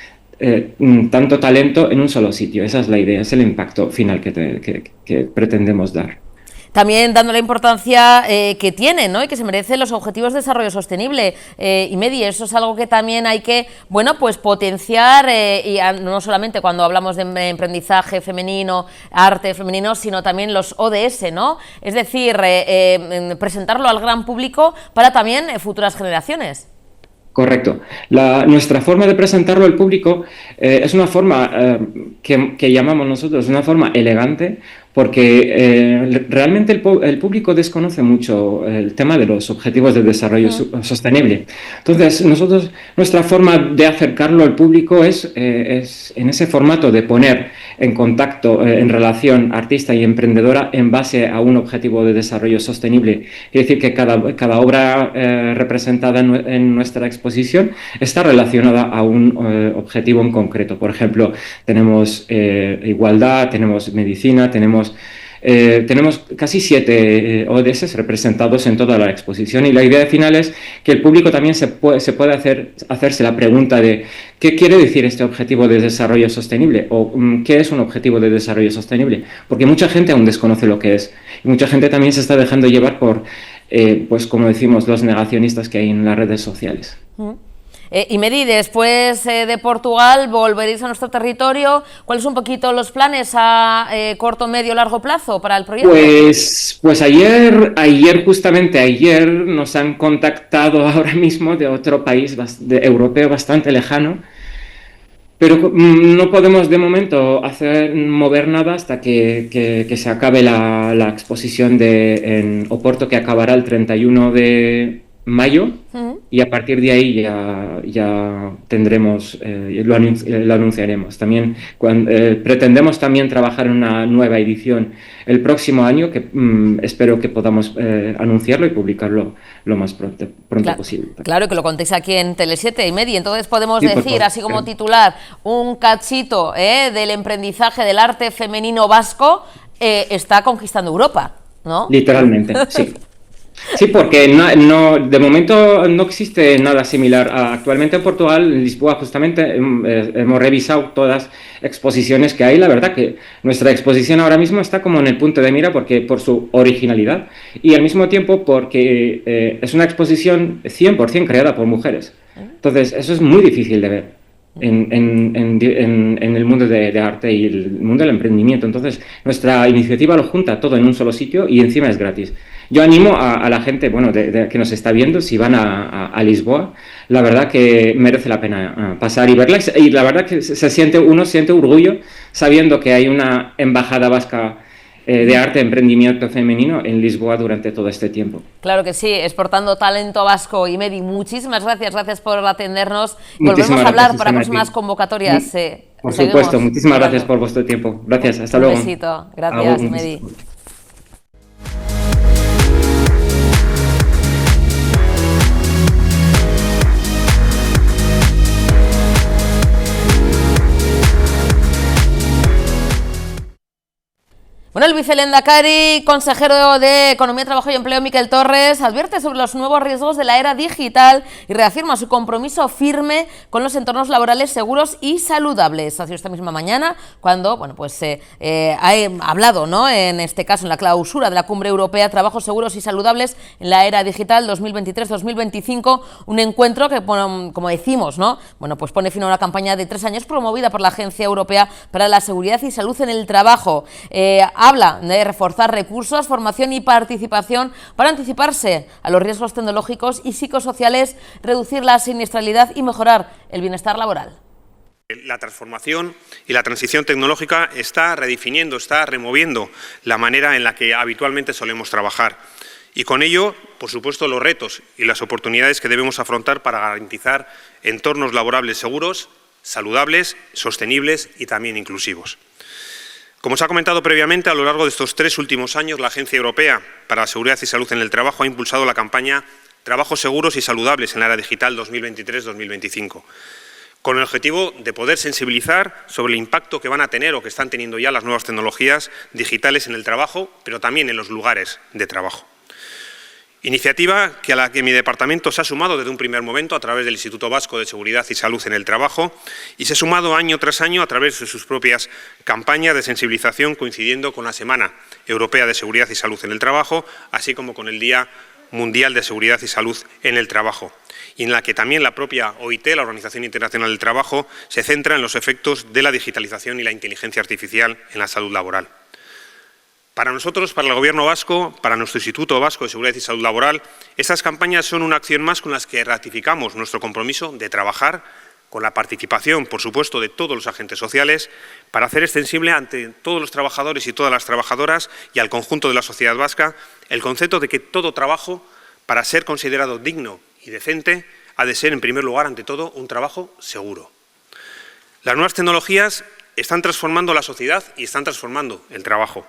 tanto talento en un solo sitio. Esa es la idea, es el impacto final que pretendemos dar. También dando la importancia que tienen, ¿no? Y que se merecen los Objetivos de Desarrollo Sostenible. Y Medi, eso es algo que también hay que, bueno, pues potenciar, y no solamente cuando hablamos de emprendizaje femenino, arte femenino, sino también los ODS, ¿no? Es decir, presentarlo al gran público para también futuras generaciones. Correcto. Nuestra forma de presentarlo al público es una forma que llamamos nosotros una forma elegante, porque realmente el público desconoce mucho el tema de los objetivos de desarrollo sostenible. Entonces, nuestra forma de acercarlo al público es en ese formato de poner en contacto, en relación artista y emprendedora en base a un objetivo de desarrollo sostenible. Es decir, que cada obra representada en nuestra exposición está relacionada a un objetivo en concreto. Por ejemplo, tenemos igualdad, tenemos medicina, tenemos casi 7 ODS representados en toda la exposición, y la idea final es que el público también se pueda hacerse la pregunta de ¿qué quiere decir este objetivo de desarrollo sostenible? O ¿qué es un objetivo de desarrollo sostenible? Porque mucha gente aún desconoce lo que es, y mucha gente también se está dejando llevar por, pues como decimos, los negacionistas que hay en las redes sociales. Y Medi, después de Portugal, volveréis a nuestro territorio. ¿Cuáles son un poquito los planes a corto, medio, largo plazo para el proyecto? Pues justamente ayer, nos han contactado ahora mismo de otro país europeo bastante lejano, pero no podemos de momento mover nada hasta que se acabe la exposición en Oporto, que acabará el 31 de mayo, y a partir de ahí ya tendremos, lo anunciaremos. También pretendemos también trabajar en una nueva edición el próximo año, que espero que podamos anunciarlo y publicarlo lo más pronto posible. Claro, que lo contéis aquí en Tele7 y Medi. Entonces podemos decir, así como titular, un cachito del emprendizaje del arte femenino vasco está conquistando Europa, ¿no? Literalmente, sí. Sí, porque de momento no existe nada similar. Actualmente en Portugal, en Lisboa, justamente hemos revisado todas las exposiciones que hay. La verdad que nuestra exposición ahora mismo está como en el punto de mira por su originalidad, y al mismo tiempo porque es una exposición 100% creada por mujeres. Entonces, eso es muy difícil de ver en el mundo de arte y el mundo del emprendimiento. Entonces, nuestra iniciativa lo junta todo en un solo sitio y encima es gratis. Yo animo a la gente, bueno, que nos está viendo, si van a Lisboa, la verdad que merece la pena pasar y verla, y la verdad que uno siente orgullo sabiendo que hay una embajada vasca de arte y emprendimiento femenino en Lisboa durante todo este tiempo. Claro que sí, exportando talento vasco. Y Medi, muchísimas gracias por atendernos. Muchísimas Volvemos a hablar gracias, para próximas convocatorias. Por supuesto, muchísimas gracias por vuestro tiempo. Gracias, hasta luego. Un besito, gracias, Medi. Bueno, el vicelehendakari, consejero de Economía, Trabajo y Empleo, Miquel Torres, advierte sobre los nuevos riesgos de la era digital y reafirma su compromiso firme con los entornos laborales seguros y saludables. Ha sido esta misma mañana cuando, bueno, pues ha hablado, ¿no?, en este caso en la clausura de la Cumbre Europea Trabajos Seguros y Saludables en la Era Digital 2023-2025, un encuentro que, bueno, como decimos, ¿no?, bueno, pues pone fin a una campaña de 3 años promovida por la Agencia Europea para la Seguridad y Salud en el Trabajo. Habla de reforzar recursos, formación y participación para anticiparse a los riesgos tecnológicos y psicosociales, reducir la siniestralidad y mejorar el bienestar laboral. La transformación y la transición tecnológica está redefiniendo, está removiendo la manera en la que habitualmente solemos trabajar. Y con ello, por supuesto, los retos y las oportunidades que debemos afrontar para garantizar entornos laborables seguros, saludables, sostenibles y también inclusivos. Como se ha comentado previamente, a lo largo de estos 3 últimos años, la Agencia Europea para la Seguridad y Salud en el Trabajo ha impulsado la campaña Trabajos seguros y saludables en la era digital 2023-2025. Con el objetivo de poder sensibilizar sobre el impacto que van a tener o que están teniendo ya las nuevas tecnologías digitales en el trabajo, pero también en los lugares de trabajo. Iniciativa a la que mi departamento se ha sumado desde un primer momento a través del Instituto Vasco de Seguridad y Salud en el Trabajo y se ha sumado año tras año a través de sus propias campañas de sensibilización coincidiendo con la Semana Europea de Seguridad y Salud en el Trabajo, así como con el Día Mundial de Seguridad y Salud en el Trabajo, y en la que también la propia OIT, la Organización Internacional del Trabajo, se centra en los efectos de la digitalización y la inteligencia artificial en la salud laboral. Para nosotros, para el Gobierno vasco, para nuestro Instituto Vasco de Seguridad y Salud Laboral, estas campañas son una acción más con las que ratificamos nuestro compromiso de trabajar con la participación, por supuesto, de todos los agentes sociales, para hacer extensible ante todos los trabajadores y todas las trabajadoras y al conjunto de la sociedad vasca el concepto de que todo trabajo, para ser considerado digno y decente, ha de ser, en primer lugar, ante todo, un trabajo seguro. Las nuevas tecnologías están transformando la sociedad y están transformando el trabajo.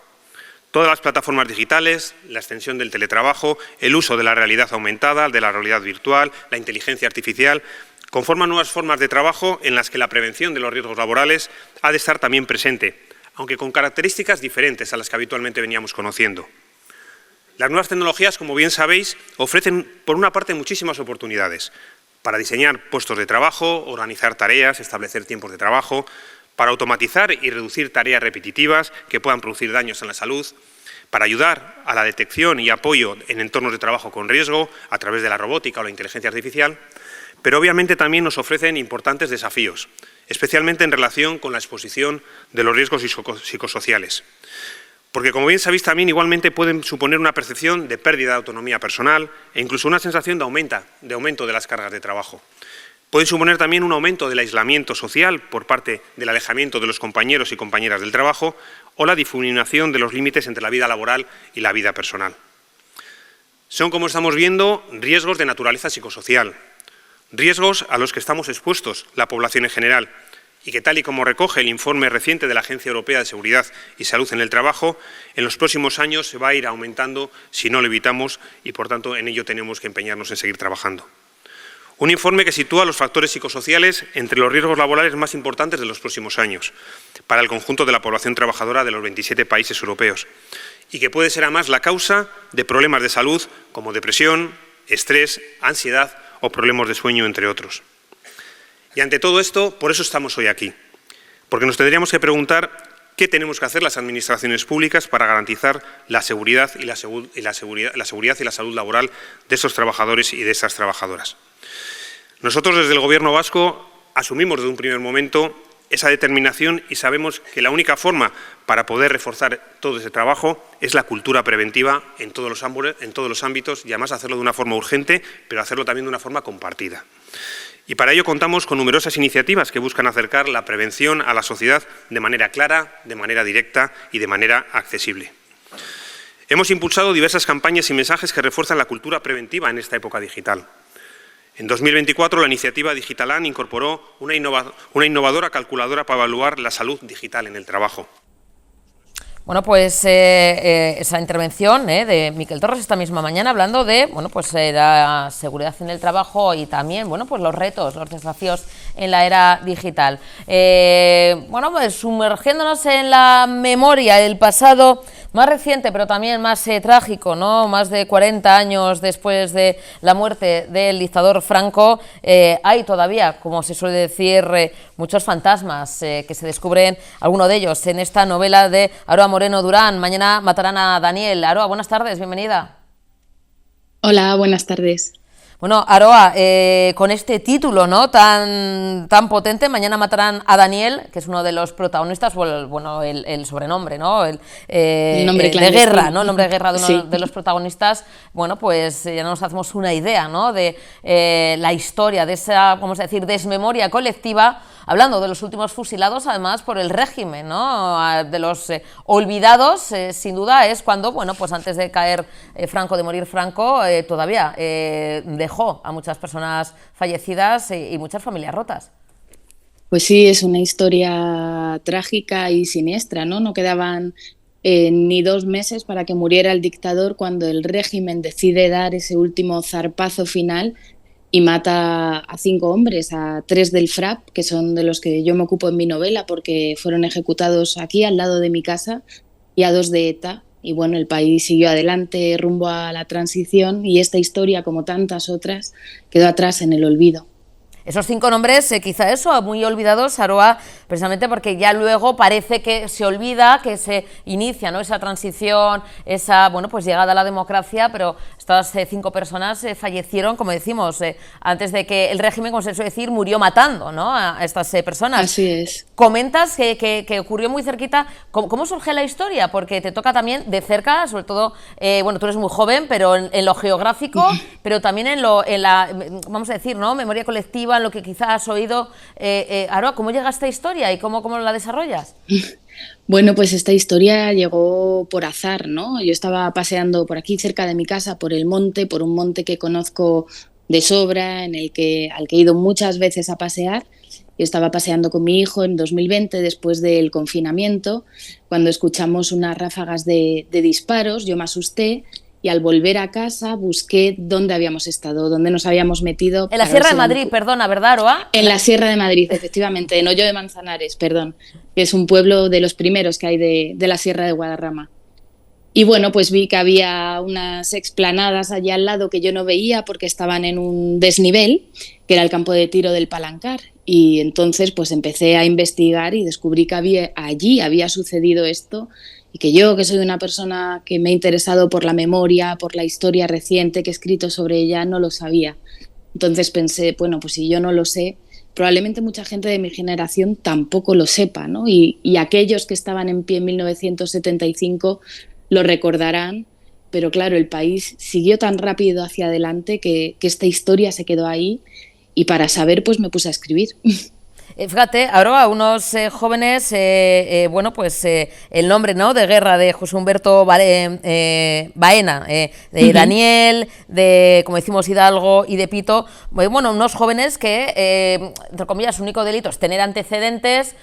Todas las plataformas digitales, la extensión del teletrabajo, el uso de la realidad aumentada, de la realidad virtual, la inteligencia artificial, conforman nuevas formas de trabajo en las que la prevención de los riesgos laborales ha de estar también presente, aunque con características diferentes a las que habitualmente veníamos conociendo. Las nuevas tecnologías, como bien sabéis, ofrecen, por una parte, muchísimas oportunidades para diseñar puestos de trabajo, organizar tareas, establecer tiempos de trabajo, para automatizar y reducir tareas repetitivas que puedan producir daños en la salud, para ayudar a la detección y apoyo en entornos de trabajo con riesgo a través de la robótica o la inteligencia artificial, pero obviamente también nos ofrecen importantes desafíos, especialmente en relación con la exposición de los riesgos psicosociales. Porque, como bien sabéis, también igualmente pueden suponer una percepción de pérdida de autonomía personal e incluso una sensación de aumento de las cargas de trabajo. Pueden suponer también un aumento del aislamiento social por parte del alejamiento de los compañeros y compañeras del trabajo o la difuminación de los límites entre la vida laboral y la vida personal. Son, como estamos viendo, riesgos de naturaleza psicosocial, riesgos a los que estamos expuestos la población en general y que, tal y como recoge el informe reciente de la Agencia Europea de Seguridad y Salud en el Trabajo, en los próximos años se va a ir aumentando si no lo evitamos y, por tanto, en ello tenemos que empeñarnos en seguir trabajando. Un informe que sitúa los factores psicosociales entre los riesgos laborales más importantes de los próximos años para el conjunto de la población trabajadora de los 27 países europeos y que puede ser además la causa de problemas de salud como depresión, estrés, ansiedad o problemas de sueño, entre otros. Y ante todo esto, por eso estamos hoy aquí, porque nos tendríamos que preguntar qué tenemos que hacer las administraciones públicas para garantizar la seguridad y la salud laboral de estos trabajadores y de estas trabajadoras. Nosotros, desde el Gobierno vasco, asumimos desde un primer momento esa determinación y sabemos que la única forma para poder reforzar todo ese trabajo es la cultura preventiva en todos los ámbitos y además hacerlo de una forma urgente, pero hacerlo también de una forma compartida. Y para ello contamos con numerosas iniciativas que buscan acercar la prevención a la sociedad de manera clara, de manera directa y de manera accesible. Hemos impulsado diversas campañas y mensajes que refuerzan la cultura preventiva en esta época digital. En 2024, la iniciativa Digitalan incorporó una innovadora calculadora para evaluar la salud digital en el trabajo. Bueno, pues esa intervención de Miquel Torres esta misma mañana hablando de la seguridad en el trabajo y también pues los retos, los desafíos en la era digital. Pues sumergiéndonos en la memoria, el pasado más reciente, pero también más trágico, ¿no? Más de 40 años después de la muerte del dictador Franco, hay todavía, como se suele decir, muchos fantasmas que se descubren, alguno de ellos en esta novela de Aroa Moreno Durán. Mañana matarán a Daniel. Aroa, buenas tardes, bienvenida. Hola, buenas tardes. Bueno, Aroa, con este título, ¿no?, tan potente, mañana matarán a Daniel, que es uno de los protagonistas, el sobrenombre, ¿no?, el nombre de guerra, ¿no?, el nombre de guerra de uno de los protagonistas. Bueno, pues ya nos hacemos una idea, ¿no?, de la historia, de esa, vamos a decir, desmemoria colectiva hablando de los últimos fusilados, además, por el régimen, ¿no? De los olvidados, sin duda, es cuando, bueno, pues antes de caer Franco, de morir Franco, todavía dejó a muchas personas fallecidas y muchas familias rotas. Pues sí, es una historia trágica y siniestra, ¿no? No quedaban ni 2 meses para que muriera el dictador cuando el régimen decide dar ese último zarpazo final y mata a 5 hombres, a 3 del FRAP, que son de los que yo me ocupo en mi novela porque fueron ejecutados aquí al lado de mi casa, y a 2 de ETA. Y bueno, el país siguió adelante rumbo a la transición y esta historia, como tantas otras, quedó atrás en el olvido. Esos 5 nombres, quizá eso, muy olvidados, Aroa, precisamente porque ya luego parece que se olvida, que se inicia, ¿no?, esa transición, esa, bueno, pues llegada a la democracia, pero estas 5 personas fallecieron, como decimos, antes de que el régimen, como se suele decir, murió matando, ¿no?, a estas personas. Así es. Comentas que ocurrió muy cerquita. ¿Cómo surge la historia? Porque te toca también de cerca, sobre todo, bueno, tú eres muy joven, pero en lo geográfico, pero también en la, vamos a decir, ¿no?, memoria colectiva, en lo que quizás has oído. Aroa, ¿cómo llega esta historia y cómo la desarrollas? Bueno, pues esta historia llegó por azar, ¿no? Yo estaba paseando por aquí cerca de mi casa, por el monte, por un monte que conozco de sobra, al que he ido muchas veces a pasear. Yo estaba paseando con mi hijo en 2020, después del confinamiento, cuando escuchamos unas ráfagas de disparos. Yo me asusté y al volver a casa busqué dónde habíamos estado, dónde nos habíamos metido. En la Sierra de Madrid, perdona, ¿verdad, Aroa? En la Sierra de Madrid, efectivamente, en Hoyo de Manzanares, perdón, que es un pueblo de los primeros que hay de la Sierra de Guadarrama. Y bueno, pues vi que había unas explanadas allá al lado que yo no veía porque estaban en un desnivel, que era el campo de tiro del Palancar. Y entonces pues empecé a investigar y descubrí que allí había sucedido esto, y que yo, que soy una persona que me ha interesado por la memoria, por la historia reciente, que he escrito sobre ella, no lo sabía. Entonces pensé, bueno, pues si yo no lo sé, probablemente mucha gente de mi generación tampoco lo sepa, ¿no? Y aquellos que estaban en pie en 1975 lo recordarán, pero claro, el país siguió tan rápido hacia adelante que esta historia se quedó ahí, y para saber pues me puse a escribir. Fíjate, Aroa, unos jóvenes, bueno, pues el nombre, ¿no?, de guerra de José Humberto Baena, de Daniel, de, como decimos, Hidalgo y de Pito, bueno, unos jóvenes que, entre comillas, su único delito es tener antecedentes,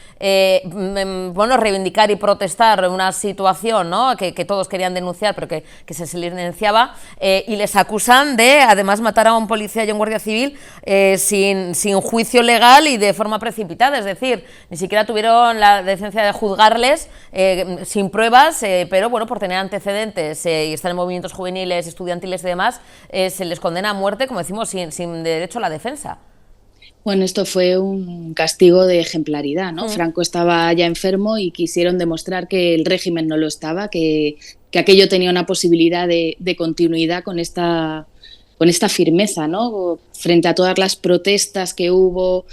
bueno, reivindicar y protestar una situación, ¿no?, que todos querían denunciar, pero que se silenciaba, y les acusan de, además, matar a un policía y a un guardia civil sin juicio legal y de forma precipitada. Es decir, ni siquiera tuvieron la decencia de juzgarles sin pruebas, pero bueno, por tener antecedentes y estar en movimientos juveniles, estudiantiles y demás, se les condena a muerte, como decimos, sin derecho a la defensa. Bueno, esto fue un castigo de ejemplaridad, ¿no? Franco estaba ya enfermo y quisieron demostrar que el régimen no lo estaba, que aquello tenía una posibilidad de continuidad con esta firmeza, ¿no? Frente a todas las protestas que hubo,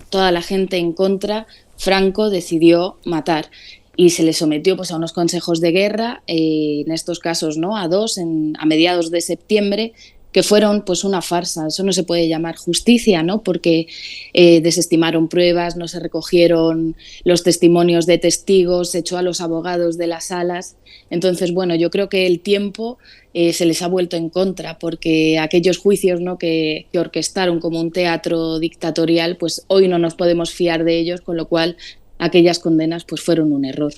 toda la gente en contra, Franco decidió matar y se le sometió pues a unos consejos de guerra, en estos casos, ¿no?, a 2 a mediados de septiembre, que fueron pues una farsa. Eso no se puede llamar justicia, ¿no?, porque desestimaron pruebas, no se recogieron los testimonios de testigos, se echó a los abogados de las salas. Entonces, bueno, yo creo que el tiempo se les ha vuelto en contra, porque aquellos juicios, ¿no?, que orquestaron como un teatro dictatorial, pues hoy no nos podemos fiar de ellos, con lo cual aquellas condenas pues fueron un error.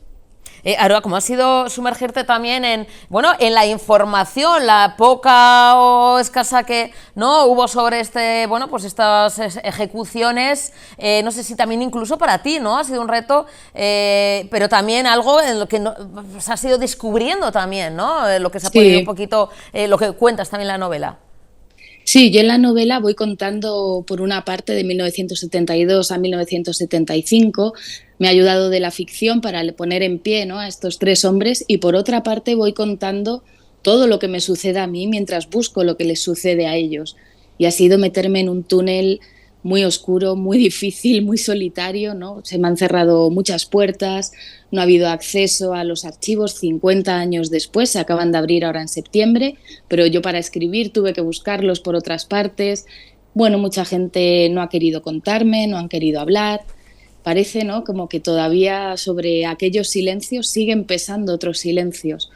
Aroa, ¿cómo ha sido sumergirte también en la información, la poca o escasa que no hubo sobre estas ejecuciones? No sé si también incluso para ti, ¿no?, ha sido un reto, pero también algo en lo que se has ido descubriendo también, ¿no?, lo que se ha podido un poquito, lo que cuentas también en la novela. Sí, yo en la novela voy contando por una parte de 1972 a 1975, me ha ayudado de la ficción para poner en pie, ¿no?, a estos 3 hombres, y por otra parte voy contando todo lo que me sucede a mí mientras busco lo que les sucede a ellos. Y ha sido meterme en un túnel muy oscuro, muy difícil, muy solitario, ¿no? Se me han cerrado muchas puertas, no ha habido acceso a los archivos 50 años después, se acaban de abrir ahora en septiembre, pero yo para escribir tuve que buscarlos por otras partes. bueno, mucha gente no ha querido contarme, no han querido hablar. Parece, ¿no?, como que todavía sobre aquellos silencios siguen pesando otros silencios.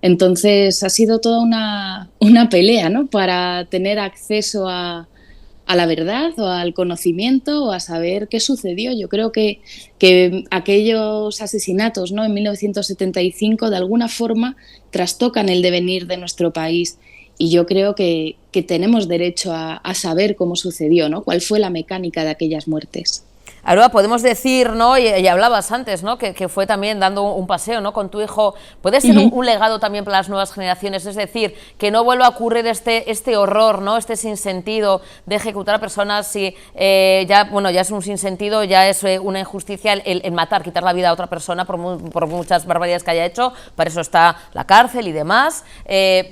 Entonces ha sido toda una pelea, ¿no?, para tener acceso a la verdad o al conocimiento o a saber qué sucedió. Yo creo que aquellos asesinatos, ¿no?, en 1975 de alguna forma trastocan el devenir de nuestro país, y yo creo que tenemos derecho a saber cómo sucedió, ¿no?, cuál fue la mecánica de aquellas muertes. Aroa, podemos decir, ¿no?, y hablabas antes, ¿no?, que fue también dando un paseo, ¿no?, con tu hijo. ¿Puede ser un legado también para las nuevas generaciones? Es decir, que no vuelva a ocurrir este horror, ¿no?, este sinsentido de ejecutar a personas si ya es un sinsentido, ya es una injusticia el matar, quitar la vida a otra persona por muchas barbaridades que haya hecho. Para eso está la cárcel y demás,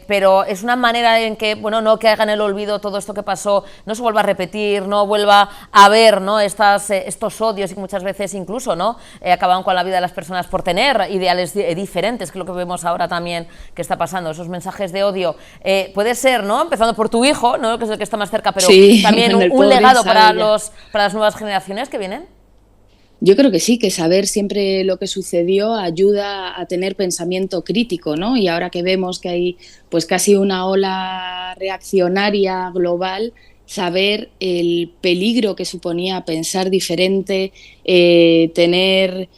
pero es una manera en que, bueno, no que hagan el olvido todo esto que pasó, no se vuelva a repetir, no vuelva a haber, ¿no?, estos odios, y que muchas veces incluso, ¿no?, acaban con la vida de las personas por tener ideales diferentes, que es lo que vemos ahora también que está pasando, esos mensajes de odio. Puede ser, ¿no?, empezando por tu hijo, ¿no?, que es el que está más cerca, pero sí, también un legado para las nuevas generaciones que vienen. Yo creo que sí, que saber siempre lo que sucedió ayuda a tener pensamiento crítico, ¿no? Y ahora que vemos que hay pues casi una ola reaccionaria global, saber el peligro que suponía pensar diferente, tener,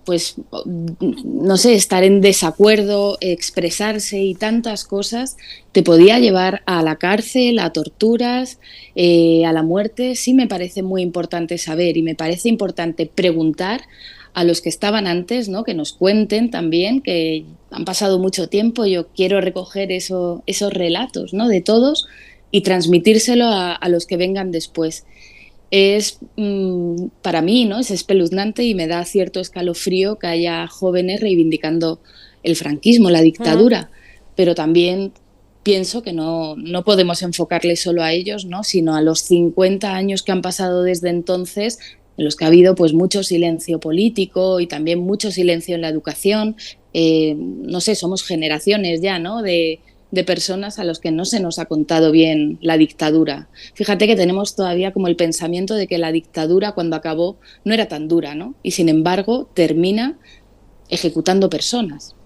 pues, no sé, estar en desacuerdo, expresarse y tantas cosas, te podía llevar a la cárcel, a torturas, a la muerte. Sí me parece muy importante saber, y me parece importante preguntar a los que estaban antes, ¿no?, que nos cuenten también, que han pasado mucho tiempo. Yo quiero recoger esos relatos, ¿no?, de todos, y transmitírselo a los que vengan después. Es, para mí, ¿no?, es espeluznante, y me da cierto escalofrío que haya jóvenes reivindicando el franquismo, la dictadura, pero también pienso que no podemos enfocarle solo a ellos, ¿no?, sino a los 50 años que han pasado desde entonces, en los que ha habido pues mucho silencio político y también mucho silencio en la educación. No sé, somos generaciones ya, ¿no?, de personas a los que no se nos ha contado bien la dictadura. Fíjate que tenemos todavía como el pensamiento de que la dictadura, cuando acabó, no era tan dura, ¿no? Y sin embargo termina ejecutando personas.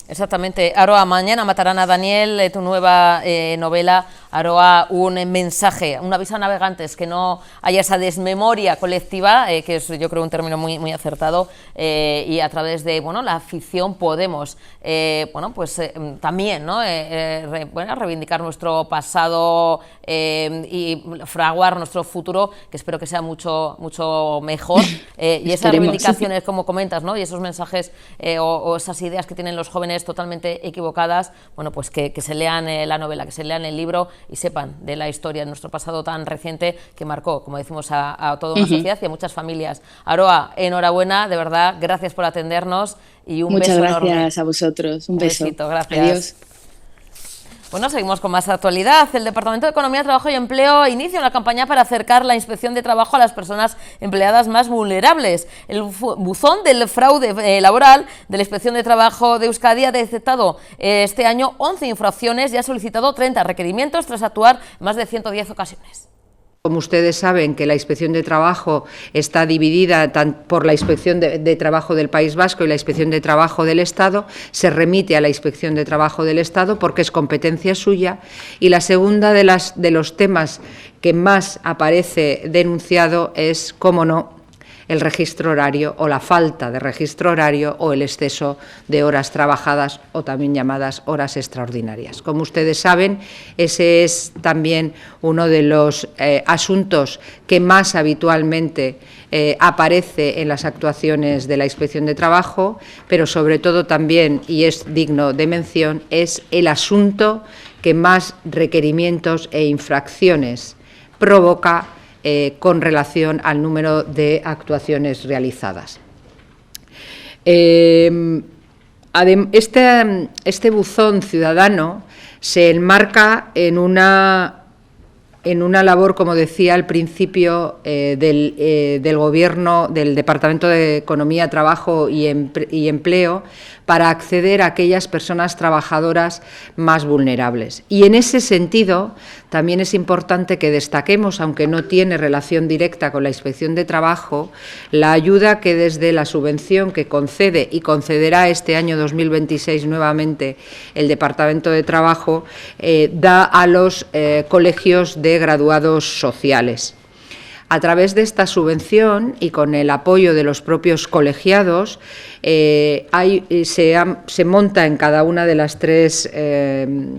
Exactamente. Aroa, mañana matarán a Daniel, tu nueva novela. Aroa, un mensaje, un aviso a navegantes, que no haya esa desmemoria colectiva, que es, yo creo, un término muy, muy acertado, y a través de, bueno, la ficción podemos, también, ¿no?, reivindicar nuestro pasado y fraguar nuestro futuro, que espero que sea mucho, mucho mejor, y esas reivindicaciones, como comentas, ¿no?, y esos mensajes o esas ideas que tienen los jóvenes totalmente equivocadas, bueno, pues que se lean la novela, que se lean el libro y sepan de la historia de nuestro pasado tan reciente, que marcó, como decimos, a toda una sociedad y a muchas familias. Aroa, enhorabuena, de verdad, gracias por atendernos, y un beso enorme. Muchas gracias a vosotros, un beso. Besito, gracias. Adiós. Bueno, seguimos con más actualidad. El Departamento de Economía, Trabajo y Empleo inicia una campaña para acercar la inspección de trabajo a las personas empleadas más vulnerables. El buzón del fraude laboral de la Inspección de Trabajo de Euskadi ha detectado este año 11 infracciones y ha solicitado 30 requerimientos tras actuar en más de 110 ocasiones. Como ustedes saben, que la Inspección de Trabajo está dividida por la Inspección de Trabajo del País Vasco y la Inspección de Trabajo del Estado, se remite a la Inspección de Trabajo del Estado porque es competencia suya. Y la segunda de los temas que más aparece denunciado es, cómo no, el registro horario o la falta de registro horario o el exceso de horas trabajadas, o también llamadas horas extraordinarias. Como ustedes saben, ese es también uno de los asuntos que más habitualmente aparece en las actuaciones de la Inspección de Trabajo, pero sobre todo también, y es digno de mención, es el asunto que más requerimientos e infracciones provoca con relación al número de actuaciones realizadas. Este buzón ciudadano se enmarca en una labor, como decía al principio, del Gobierno, del Departamento de Economía, Trabajo y Empleo, para acceder a aquellas personas trabajadoras más vulnerables. Y en ese sentido también es importante que destaquemos, aunque no tiene relación directa con la Inspección de Trabajo, la ayuda que desde la subvención que concede y concederá este año 2026 nuevamente el Departamento de Trabajo da a los colegios de graduados sociales. A través de esta subvención y con el apoyo de los propios colegiados, se monta en cada una de las 3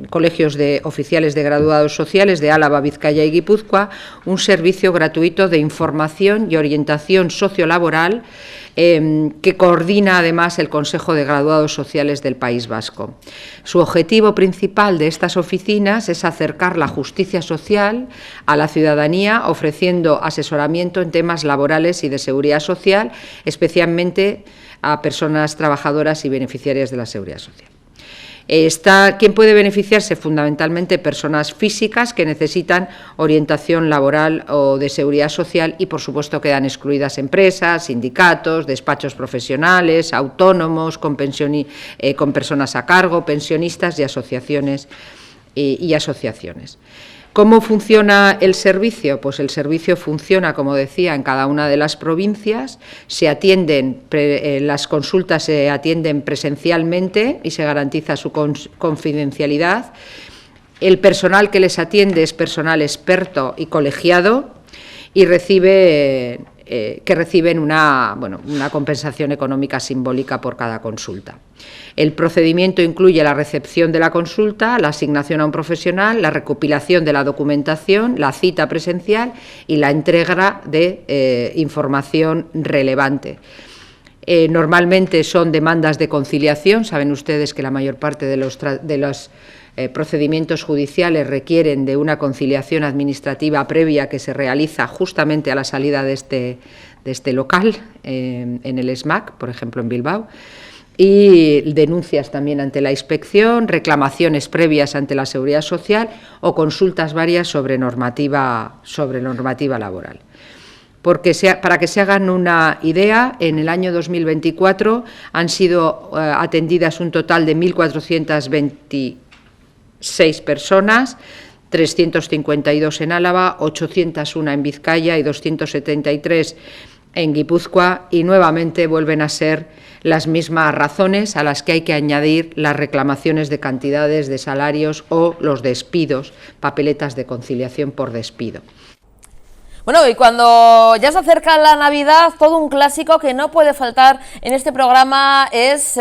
colegios de oficiales de graduados sociales de Álava, Vizcaya y Guipúzcoa un servicio gratuito de información y orientación sociolaboral que coordina además el Consejo de Graduados Sociales del País Vasco. Su objetivo principal de estas oficinas es acercar la justicia social a la ciudadanía, ofreciendo asesoramiento en temas laborales y de seguridad social, especialmente a personas trabajadoras y beneficiarias de la seguridad social. ¿Quién puede beneficiarse? Fundamentalmente personas físicas que necesitan orientación laboral o de seguridad social y, por supuesto, quedan excluidas empresas, sindicatos, despachos profesionales, autónomos, con personas a cargo, pensionistas y asociaciones. ¿Cómo funciona el servicio? Pues el servicio funciona, como decía, en cada una de las provincias, las consultas se atienden presencialmente y se garantiza su confidencialidad. El personal que les atiende es personal experto y colegiado y reciben una compensación económica simbólica por cada consulta. El procedimiento incluye la recepción de la consulta, la asignación a un profesional, la recopilación de la documentación, la cita presencial y la entrega de información relevante. Normalmente son demandas de conciliación. Saben ustedes que la mayor parte de los procedimientos judiciales requieren de una conciliación administrativa previa que se realiza justamente a la salida de este local, en el SMAC, por ejemplo en Bilbao, y denuncias también ante la inspección, reclamaciones previas ante la Seguridad Social o consultas varias sobre normativa laboral. Para que se hagan una idea, en el año 2024 han sido atendidas un total de 1.426 personas, 352 en Álava, 801 en Vizcaya y 273 en Guipúzcoa, y nuevamente vuelven a ser las mismas razones a las que hay que añadir las reclamaciones de cantidades de salarios o los despidos, papeletas de conciliación por despido. Bueno, y cuando ya se acerca la Navidad, todo un clásico que no puede faltar en este programa es,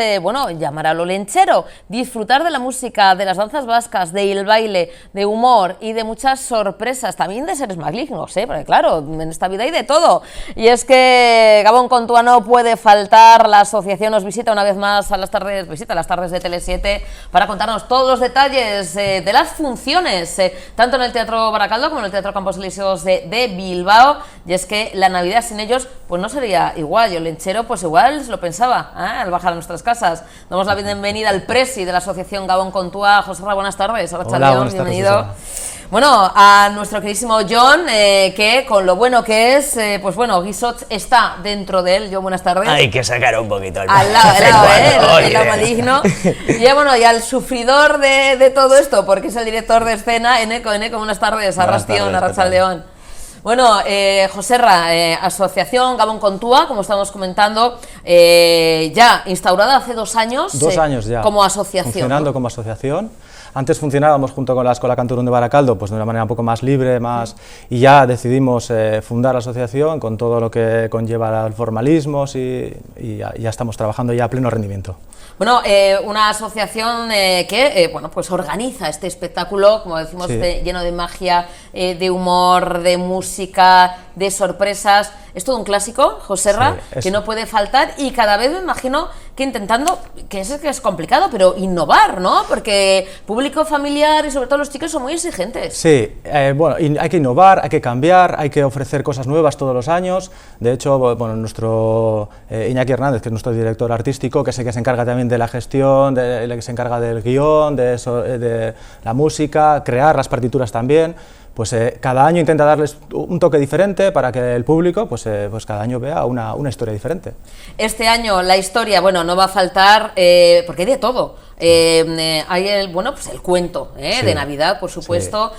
llamar al olentzero, disfrutar de la música, de las danzas vascas, del baile, de humor y de muchas sorpresas, también de seres malignos, porque claro, en esta vida hay de todo. Y es que Gabón Kontua no puede faltar, la asociación nos visita una vez más a las tardes de Tele7 para contarnos todos los detalles de las funciones, tanto en el Teatro Baracaldo como en el Teatro Campos Elíseos de Bilbao. Y es que la Navidad sin ellos pues no sería igual, y Olentzero pues igual se lo pensaba al bajar a nuestras casas. Damos la bienvenida al presi de la asociación Gabón Kontua. Joserra, buenas tardes. Hola, buenas bienvenido. Tardes, bueno, a nuestro queridísimo John, que con lo bueno que es, Guisots está dentro de él. John, buenas tardes. Hay que sacar un poquito al lado maligno. Y al sufridor de todo esto, porque es el director de escena, Eneco, buenas tardes, Arrastión, Arratsaldeón. Bueno, Joserra, asociación Gabón Kontua, como estamos comentando, ya instaurada hace 2 años. 2 años ya. Como asociación. Funcionando como asociación. Antes funcionábamos junto con la Escola Canturún de Baracaldo, pues de una manera un poco más libre, y ya decidimos fundar la asociación con todo lo que conlleva el formalismos y ya estamos trabajando ya a pleno rendimiento. Bueno, una asociación que pues organiza este espectáculo, como decimos, sí, lleno de magia, de humor, de música, de sorpresas. Es todo un clásico, Joserra, sí, que no puede faltar, y cada vez me imagino que intentando, que es complicado, pero innovar, ¿no? Porque público familiar y sobre todo los chicos son muy exigentes. Sí, hay que innovar, hay que cambiar, hay que ofrecer cosas nuevas todos los años. De hecho, nuestro Iñaki Hernández, que es nuestro director artístico, que es el que se encarga también de la gestión, el que se encarga del guión, de la música, crear las partituras también. Pues cada año intenta darles un toque diferente para que el público pues cada año vea una historia diferente. Este año la historia, no va a faltar, porque hay de todo. Hay el cuento de Navidad, por supuesto,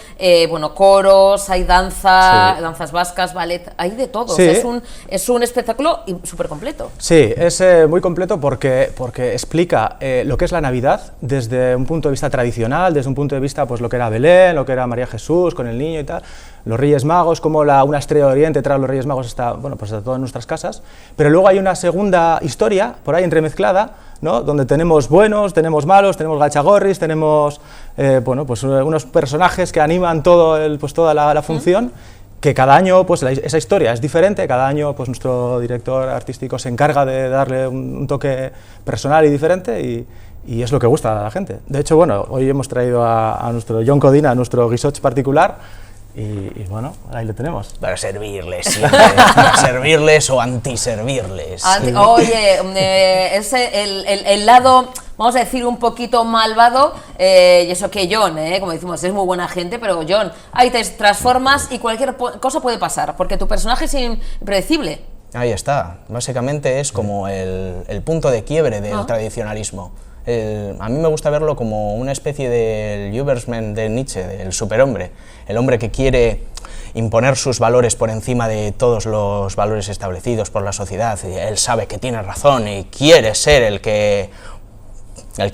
coros, hay danzas vascas, ballet, hay de todo. Sí. O sea, es un espectáculo súper completo. Sí, es muy completo porque explica lo que es la Navidad desde un punto de vista tradicional, desde un punto de vista pues lo que era Belén, lo que era María Jesús con el niño y tal, los Reyes Magos, como una estrella de Oriente tras los Reyes Magos está todas nuestras casas, pero luego hay una segunda historia por ahí entremezclada, ¿no? Donde tenemos buenos, tenemos malos, tenemos gachagorris, tenemos unos personajes que animan toda la función, que cada año pues esa historia es diferente, cada año pues nuestro director artístico se encarga de darle un toque personal y diferente y es lo que gusta a la gente. De hecho, hoy hemos traído a nuestro John Codina, a nuestro guisoch particular, y ahí lo tenemos. Para servirles, siempre, para servirles o antiservirles. Oye, es el lado, vamos a decir, un poquito malvado, y eso que John, como decimos, es muy buena gente, pero John, ahí te transformas y cualquier cosa puede pasar, porque tu personaje es impredecible. Ahí está, básicamente es como el punto de quiebre del tradicionalismo. A mí me gusta verlo como una especie del Übermensch de Nietzsche, del superhombre, el hombre que quiere imponer sus valores por encima de todos los valores establecidos por la sociedad, y él sabe que tiene razón y quiere ser el que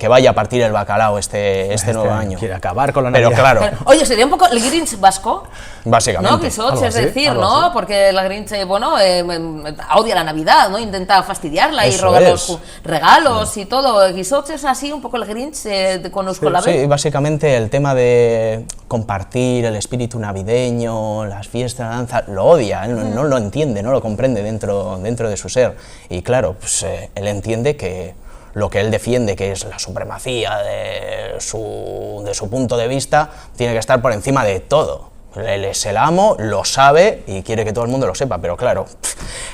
vaya a partir el bacalao este nuevo año. Quiere acabar con la Navidad. Pero claro. Oye, sería un poco el Grinch vasco. Básicamente. ¿No? Guisots, es decir, ¿no? Porque la Grinch, odia la Navidad, ¿no? Intenta fastidiarla y robar los regalos y todo. Guisots es así un poco el Grinch con Euskal Herria. Sí, básicamente el tema de compartir el espíritu navideño, las fiestas, la danza, lo odia, él no lo entiende, no lo comprende dentro de su ser. Y claro, pues él entiende que lo que él defiende, que es la supremacía de su punto de vista, tiene que estar por encima de todo. Él es el amo, lo sabe y quiere que todo el mundo lo sepa, pero claro,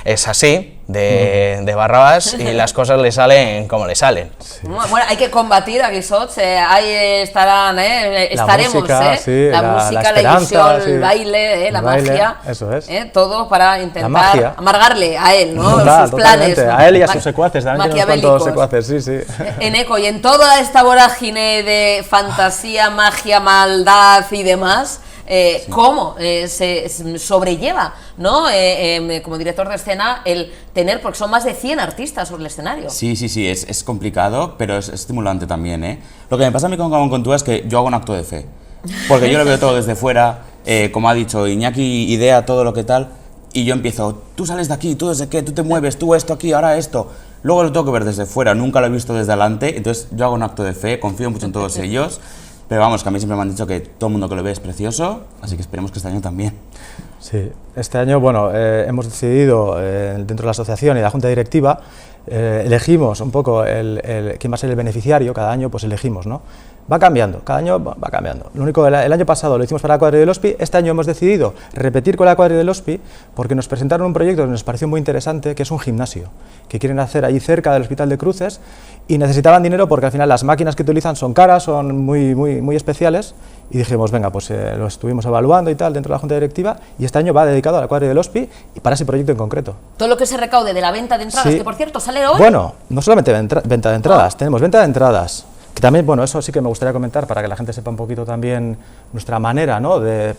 es así, de Barrabás, y las cosas le salen como le salen. Sí. Bueno, hay que combatir a Guisots, ahí estaremos, la música, la ilusión, el baile, la magia, eso es. todo para intentar amargarle a él, ¿no? Sus planes. A él y a sus secuaces, también tiene unos cuantos secuaces, sí. En Eco, y en toda esta vorágine de fantasía, magia, maldad y demás, cómo se sobrelleva, ¿no? Como director de escena, el tener, porque son más de 100 artistas sobre el escenario. Sí, es complicado, pero es estimulante también, ¿eh? Lo que me pasa a mí con tú es que yo hago un acto de fe, porque yo lo veo todo desde fuera, como ha dicho Iñaki, idea todo lo que tal, y yo empiezo, tú sales de aquí, tú desde qué, tú te mueves, tú esto aquí, ahora esto. Luego lo tengo que ver desde fuera, nunca lo he visto desde adelante, entonces yo hago un acto de fe, confío mucho en todos ellos. Pero vamos, que a mí siempre me han dicho que todo el mundo que lo ve es precioso, así que esperemos que este año también. Sí, este año, hemos decidido dentro de la asociación y la junta directiva, elegimos un poco quién va a ser el beneficiario, cada año pues elegimos, ¿no? Va cambiando, cada año va cambiando. Lo único, el año pasado lo hicimos para la Cuadrilla del Hospi, este año hemos decidido repetir con la Cuadrilla del Hospi porque nos presentaron un proyecto que nos pareció muy interesante, que es un gimnasio, que quieren hacer allí cerca del Hospital de Cruces y necesitaban dinero porque al final las máquinas que utilizan son caras, son muy especiales y dijimos, venga, pues lo estuvimos evaluando y tal dentro de la junta directiva y este año va dedicado a la Cuadrilla del Hospi y para ese proyecto en concreto. Todo lo que se recaude de la venta de entradas, que por cierto sale hoy. Bueno, no solamente venta de entradas, tenemos venta de entradas. Que también, eso sí que me gustaría comentar para que la gente sepa un poquito también nuestra manera, ¿no? de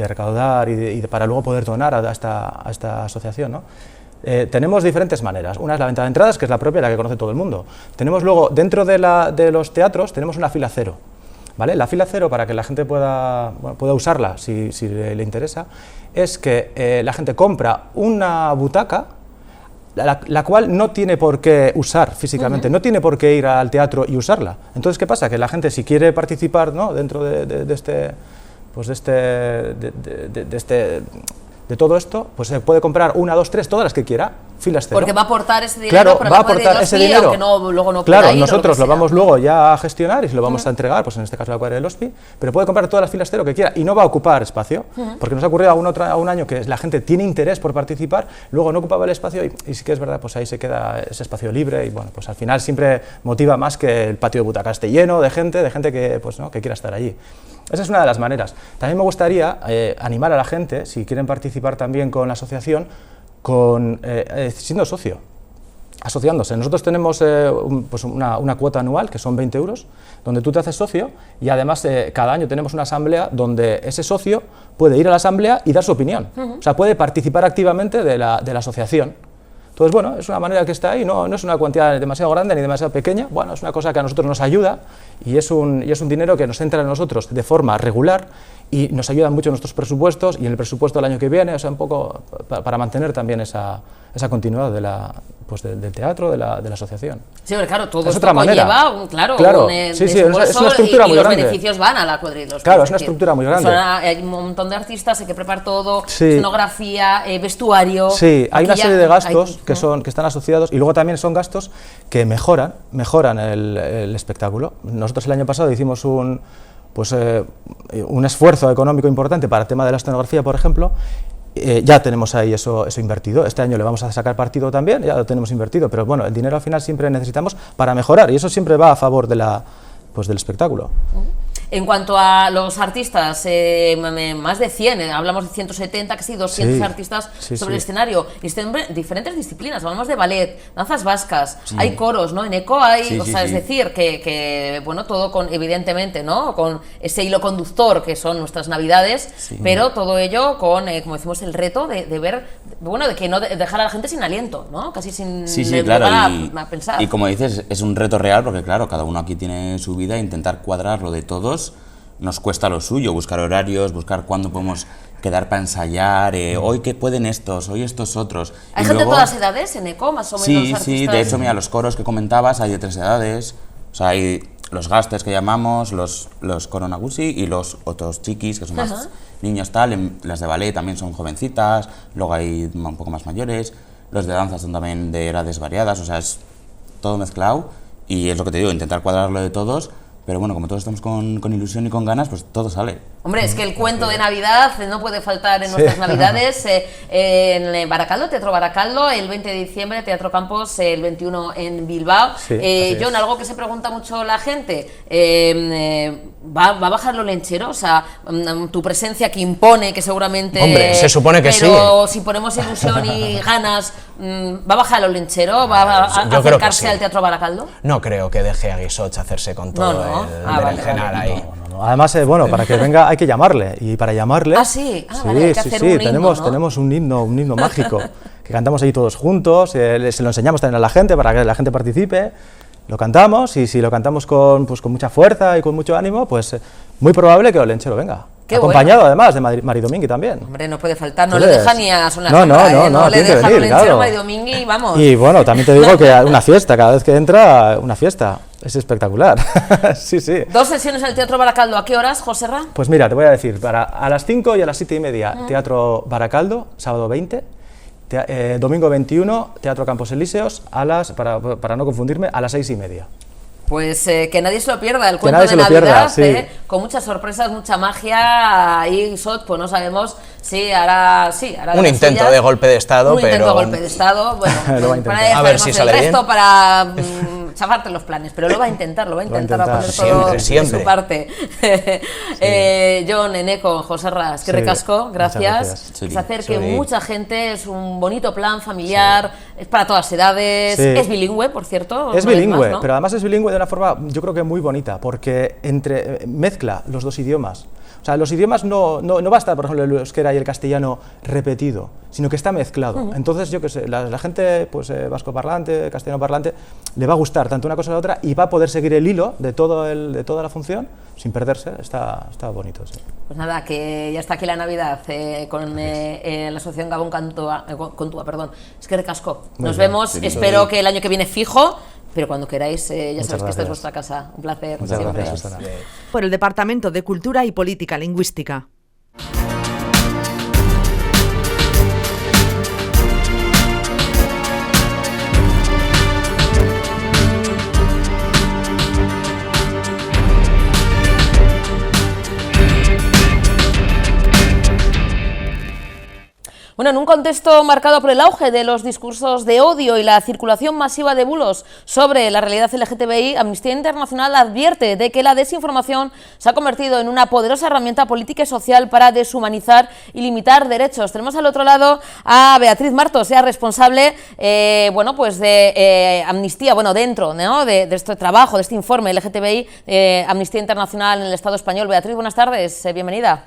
recaudar y para luego poder donar a esta asociación, ¿no? Tenemos diferentes maneras. Una es la venta de entradas, que es la propia, la que conoce todo el mundo. Tenemos luego, dentro de los teatros, tenemos una fila cero. ¿Vale? La fila cero, para que la gente pueda usarla si le interesa, es que la gente compra una butaca, la cual no tiene por qué usar físicamente, no tiene por qué ir al teatro y usarla. Entonces, ¿qué pasa? Que la gente, si quiere participar, ¿no? dentro de todo esto, pues se puede comprar 1, 2, 3, todas las que quiera, filas cero. Porque va a aportar ese dinero, claro, para va a aportar ese dinero, aunque luego no claro, pueda ir, nosotros lo vamos luego ya a gestionar y se lo vamos a entregar, pues en este caso la Cuadrilla del Hospi, pero puede comprar todas las filas cero que quiera y no va a ocupar espacio, porque nos ha ocurrido un año que la gente tiene interés por participar, luego no ocupaba el espacio y sí que es verdad, pues ahí se queda ese espacio libre y bueno, pues al final siempre motiva más que el patio de butacas esté lleno de gente que, pues, ¿no? que quiera estar allí. Esa es una de las maneras. También me gustaría animar a la gente, si quieren participar también con la asociación, siendo socio. asociándose. Nosotros tenemos pues una cuota anual, que son 20 euros, donde tú te haces socio, y además cada año tenemos una asamblea donde ese socio puede ir a la asamblea y dar su opinión. O sea, puede participar activamente de la asociación. Entonces, bueno, es una manera que está ahí, no es una cantidad demasiado grande ni demasiado pequeña, bueno, es una cosa que a nosotros nos ayuda y es un dinero que nos entra a nosotros de forma regular y nos ayuda mucho en nuestros presupuestos y en el presupuesto del año que viene, o sea, un poco para mantener también esa continuidad del teatro, de la asociación. Sí, pero claro, todo es esto otra manera. Conlleva un sí, es una estructura y muy los grande. beneficios van a la cuadrilla. Claro, es una estructura muy grande. Hay un montón de artistas, hay que preparar todo, Sí. escenografía, vestuario. Sí, hay una serie de gastos hay- que están asociados y luego también son gastos que mejoran el espectáculo. Nosotros el año pasado hicimos un esfuerzo económico importante para el tema de la escenografía, por ejemplo. Ya tenemos ahí eso invertido. Este año le vamos a sacar partido también, ya lo tenemos invertido, pero bueno, el dinero al final siempre necesitamos para mejorar y eso siempre va a favor del espectáculo. En cuanto a los artistas, más de 100, hablamos de 170, casi 200 Sí, artistas sí, sobre el sí. escenario, y diferentes disciplinas, hablamos de ballet, danzas vascas, hay coros, ¿no? En ECO hay, Sí, o sí, sea, es sí. decir, que bueno, todo evidentemente, ¿no? Con ese hilo conductor que son nuestras navidades, Sí. pero todo ello con, como decimos, el reto de ver, bueno, de que no dejar a la gente sin aliento, ¿no? Casi sin Sí, lugar claro, a pensar. y como dices, es un reto real porque claro, cada uno aquí tiene su vida, intentar cuadrarlo de todos nos cuesta lo suyo, buscar horarios, buscar cuándo podemos quedar para ensayar, hoy que pueden estos, hoy estos otros. ¿Hay Y gente luego- de todas edades en ECO, más o menos? Sí, artistas? de hecho, mira, los coros que comentabas hay de 3 edades, o sea, hay los gastes que llamamos, los coronagusi y los otros chiquis, que son más Ajá. niños tal, las de ballet también son jovencitas, luego hay un poco más mayores, los de danza son también de edades variadas, o sea, es todo mezclado y es lo que te digo, intentar cuadrarlo de todos, pero bueno, como todos estamos con ilusión y con ganas, pues todo sale. Hombre, es que el cuento de Navidad no puede faltar en nuestras Navidades. En Baracaldo, Teatro Baracaldo, el 20 de diciembre, Teatro Campos, el 21 en Bilbao. Sí, así John, es. algo que se pregunta mucho la gente, ¿va a bajar lo lenchero? O sea, tu presencia que impone, que seguramente... Hombre, se supone que pero si ponemos ilusión y ganas, ¿va a bajar lo lenchero? ¿Va a Yo creo que acercarse sí. al Teatro Baracaldo? No creo que deje a Guisoch hacerse con todo No. el Vale, berenjenal vale. ahí. Además, bueno, para que venga hay que llamarle y para llamarle... Sí, vale, hay que hacer un himno, ¿no? tenemos un himno mágico que cantamos ahí todos juntos, se lo enseñamos también a la gente para que la gente participe, lo cantamos y si lo cantamos con mucha fuerza y con mucho ánimo, pues muy probable que Olenchero venga. Qué Acompañado además de Mari Domingui también. Hombre, no puede faltar, no le Entonces, deja ni a sonar no, sombra, no, ¿eh? no, le tiene que deja venir, Olenchero, claro. Mari Domingui y vamos. Y bueno, también te digo que una fiesta, cada vez que entra, una fiesta, es espectacular. Sí, sí. 2 sesiones en el Teatro Baracaldo, ¿a qué horas, Joserra? Pues mira, te voy a decir, a las 5 y a las 7:30, Teatro Baracaldo, sábado 20, domingo 21, Teatro Campos Elíseos, para no confundirme, a las 6:30. Pues que nadie se lo pierda, el Que cuento nadie de se lo pierda, Navidad, sí. con muchas sorpresas, mucha magia, y Sot, pues no sabemos si hará Un las intento suyas. de golpe de Estado, Un pero... intento de golpe de Estado, bueno, Lo va a intentar. para A ver si el sale resto bien. para chafarte los planes, pero lo va a intentar, va a intentar. poner todo Siempre, de siempre. su parte. John, Eneco, Joserra, es que Sí, recasco, muchas gracias. gracias. Es hacer que Sí. mucha gente, es un bonito plan familiar, es para todas edades, Sí. es bilingüe, por cierto. Es una vez bilingüe, más, ¿no? pero además es bilingüe de una forma, yo creo que muy bonita, porque mezcla los dos idiomas. O sea, los idiomas no va a estar, por ejemplo, el euskera y el castellano repetido, sino que está mezclado. Entonces, yo qué sé, la gente, pues vasco parlante, castellano parlante, le va a gustar tanto una cosa como la otra y va a poder seguir el hilo de toda la función sin perderse. Está bonito, sí. Pues nada, que ya está aquí la Navidad con la asociación Gabón Contúa, perdón. Es que recasco. Muy Nos bien, vemos, sí, espero sí. que el año que viene fijo, pero cuando queráis, ya Muchas sabéis que esta es gracias. vuestra casa. Un placer. Muchas siempre. gracias, Susana. Por el Departamento de Cultura y Política Lingüística. Bueno, en un contexto marcado por el auge de los discursos de odio y la circulación masiva de bulos sobre la realidad LGTBI, Amnistía Internacional advierte de que la desinformación se ha convertido en una poderosa herramienta política y social para deshumanizar y limitar derechos. Tenemos al otro lado a Beatriz Martos, sea responsable de Amnistía, dentro, ¿no?, de este trabajo, de este informe LGTBI, Amnistía Internacional en el Estado español. Beatriz, buenas tardes, bienvenida.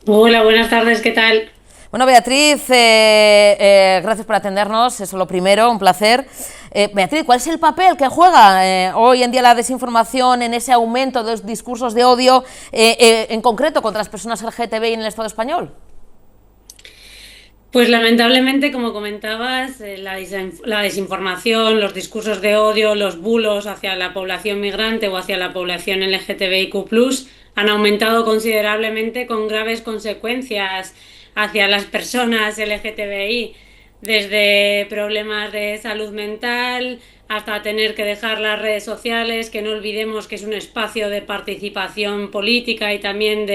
Hola, buenas tardes, ¿qué tal? Bueno, Beatriz, gracias por atendernos, eso lo primero, un placer. Beatriz, ¿cuál es el papel que juega hoy en día la desinformación en ese aumento de los discursos de odio, en concreto contra las personas LGTBI en el Estado español? Pues lamentablemente, como comentabas, la desinformación, los discursos de odio, los bulos hacia la población migrante o hacia la población LGTBIQ+, han aumentado considerablemente con graves consecuencias hacia las personas LGTBI, desde problemas de salud mental hasta tener que dejar las redes sociales, que no olvidemos que es un espacio de participación política y también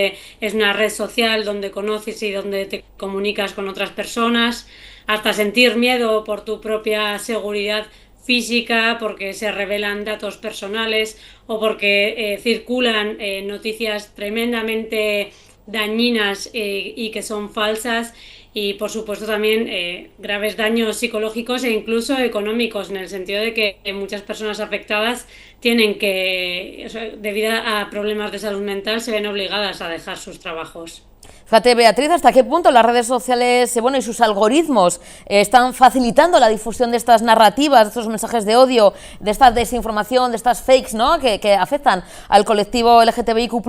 es una red social donde conoces y donde te comunicas con otras personas, hasta sentir miedo por tu propia seguridad física, porque se revelan datos personales o porque circulan noticias tremendamente dañinas y que son falsas, y por supuesto también graves daños psicológicos e incluso económicos, en el sentido de que muchas personas afectadas tienen que, debido a problemas de salud mental, se ven obligadas a dejar sus trabajos. Fíjate, Beatriz, ¿hasta qué punto las redes sociales y sus algoritmos están facilitando la difusión de estas narrativas, de estos mensajes de odio, de esta desinformación, de estas fakes, ¿no?, que afectan al colectivo LGTBIQ+,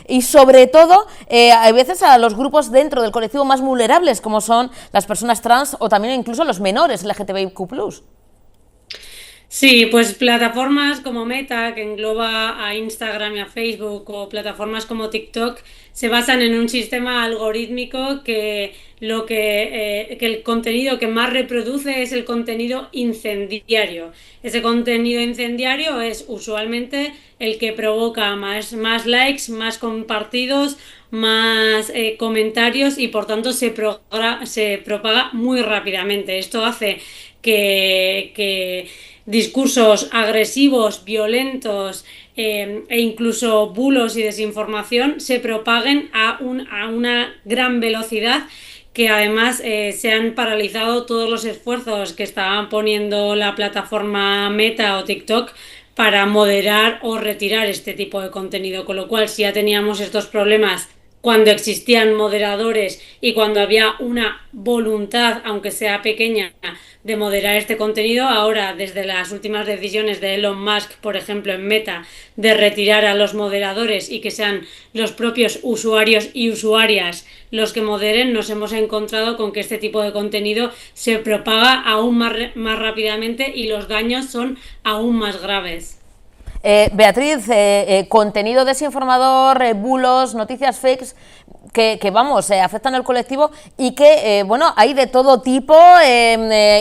y sobre todo, a veces a los grupos dentro del colectivo más vulnerables, como son las personas trans o también incluso los menores LGTBIQ+? Sí, pues plataformas como Meta, que engloba a Instagram y a Facebook, o plataformas como TikTok, se basan en un sistema algorítmico que el contenido que más reproduce es el contenido incendiario. Ese contenido incendiario es usualmente el que provoca más likes, más compartidos, más comentarios, y por tanto se propaga muy rápidamente. Esto hace que discursos agresivos, violentos e incluso bulos y desinformación se propaguen a una gran velocidad, que además se han paralizado todos los esfuerzos que estaban poniendo la plataforma Meta o TikTok para moderar o retirar este tipo de contenido, con lo cual, si ya teníamos estos problemas cuando existían moderadores y cuando había una voluntad, aunque sea pequeña, de moderar este contenido, ahora, desde las últimas decisiones de Elon Musk, por ejemplo, en Meta, de retirar a los moderadores y que sean los propios usuarios y usuarias los que moderen, nos hemos encontrado con que este tipo de contenido se propaga aún más rápidamente y los daños son aún más graves. Beatriz, contenido desinformador, bulos, noticias fakes que afectan al colectivo y que, hay de todo tipo,